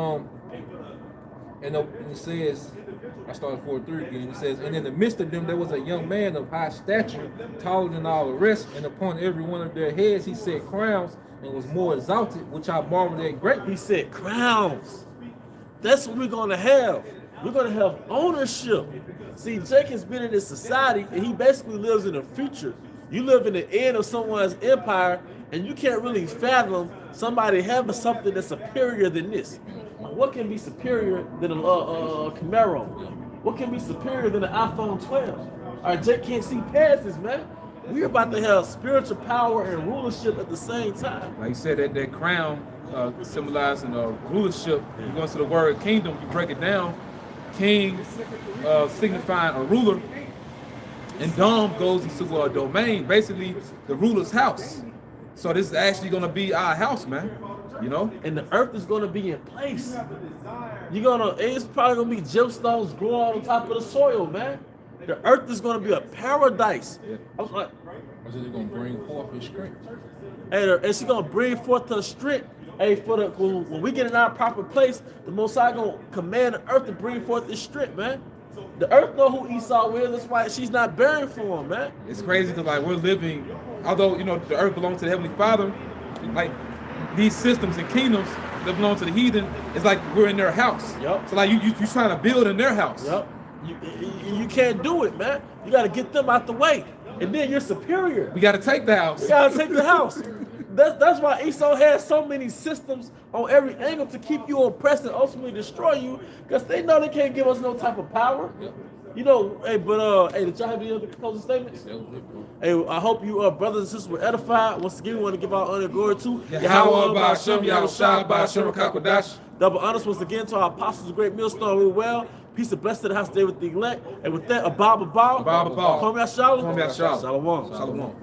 [SPEAKER 3] it says, I started 4:3 again. It says, and in the midst of them there was a young man of high stature, taller than all the rest, and upon every one of their heads he set crowns, and was more exalted, which I marveled at greatly.
[SPEAKER 1] He said crowns. That's what we're gonna have. We're gonna have ownership. See, Jake has been in this society, and he basically lives in the future. You live in the end of someone's empire, and you can't really fathom somebody having something that's superior than this. What can be superior than a Camaro? What can be superior than an iPhone 12? All right, Jake can't see past this, man. We're about to have spiritual power and rulership at the same time.
[SPEAKER 2] Like you said, that crown symbolizing rulership. You go into the word kingdom, you break it down. King signifying a ruler, and dom goes into a domain, basically the ruler's house. So this is actually going to be our house, man. You know,
[SPEAKER 1] and the earth is going to be in place. It's probably going to be gemstones growing on top of the soil, man. The earth is going to be a paradise.
[SPEAKER 3] Yeah.
[SPEAKER 1] I was like,
[SPEAKER 3] I said they're going to bring forth his strength.
[SPEAKER 1] and she's going to bring forth her strength. Hey, when we get in our proper place, the Most High going to command the earth to bring forth his strength, man. The earth know who Esau is. That's why she's not bearing for him, man.
[SPEAKER 2] It's crazy because like we're living, although you know the earth belongs to the Heavenly Father, like these systems and kingdoms that belong to the heathen, it's like we're in their house.
[SPEAKER 1] Yep.
[SPEAKER 2] So like you trying to build in their house.
[SPEAKER 1] Yep. You can't do it, man. You got to get them out the way, and then you're superior.
[SPEAKER 2] We got to take the house.
[SPEAKER 1] You got to take the house. That's why Esau has so many systems on every angle to keep you oppressed and ultimately destroy you, because they know they can't give us no type of power.
[SPEAKER 3] Yep.
[SPEAKER 1] You know, hey, did y'all have any other closing statements? Hey, I hope you brothers and sisters were edified. Once again, we want to give our honor and glory to
[SPEAKER 2] Yahweh Ba'ashem, Yahushua Ba'ashem Rakakwadash.
[SPEAKER 1] Double honors once again to our apostles of great millstone real well. Peace and blessing to the house of David the elect. And with that, a Bob.
[SPEAKER 2] Bob.
[SPEAKER 1] Call me out, Shalom.
[SPEAKER 2] Call me out, Shalom.
[SPEAKER 1] Shalom.
[SPEAKER 2] Shalom.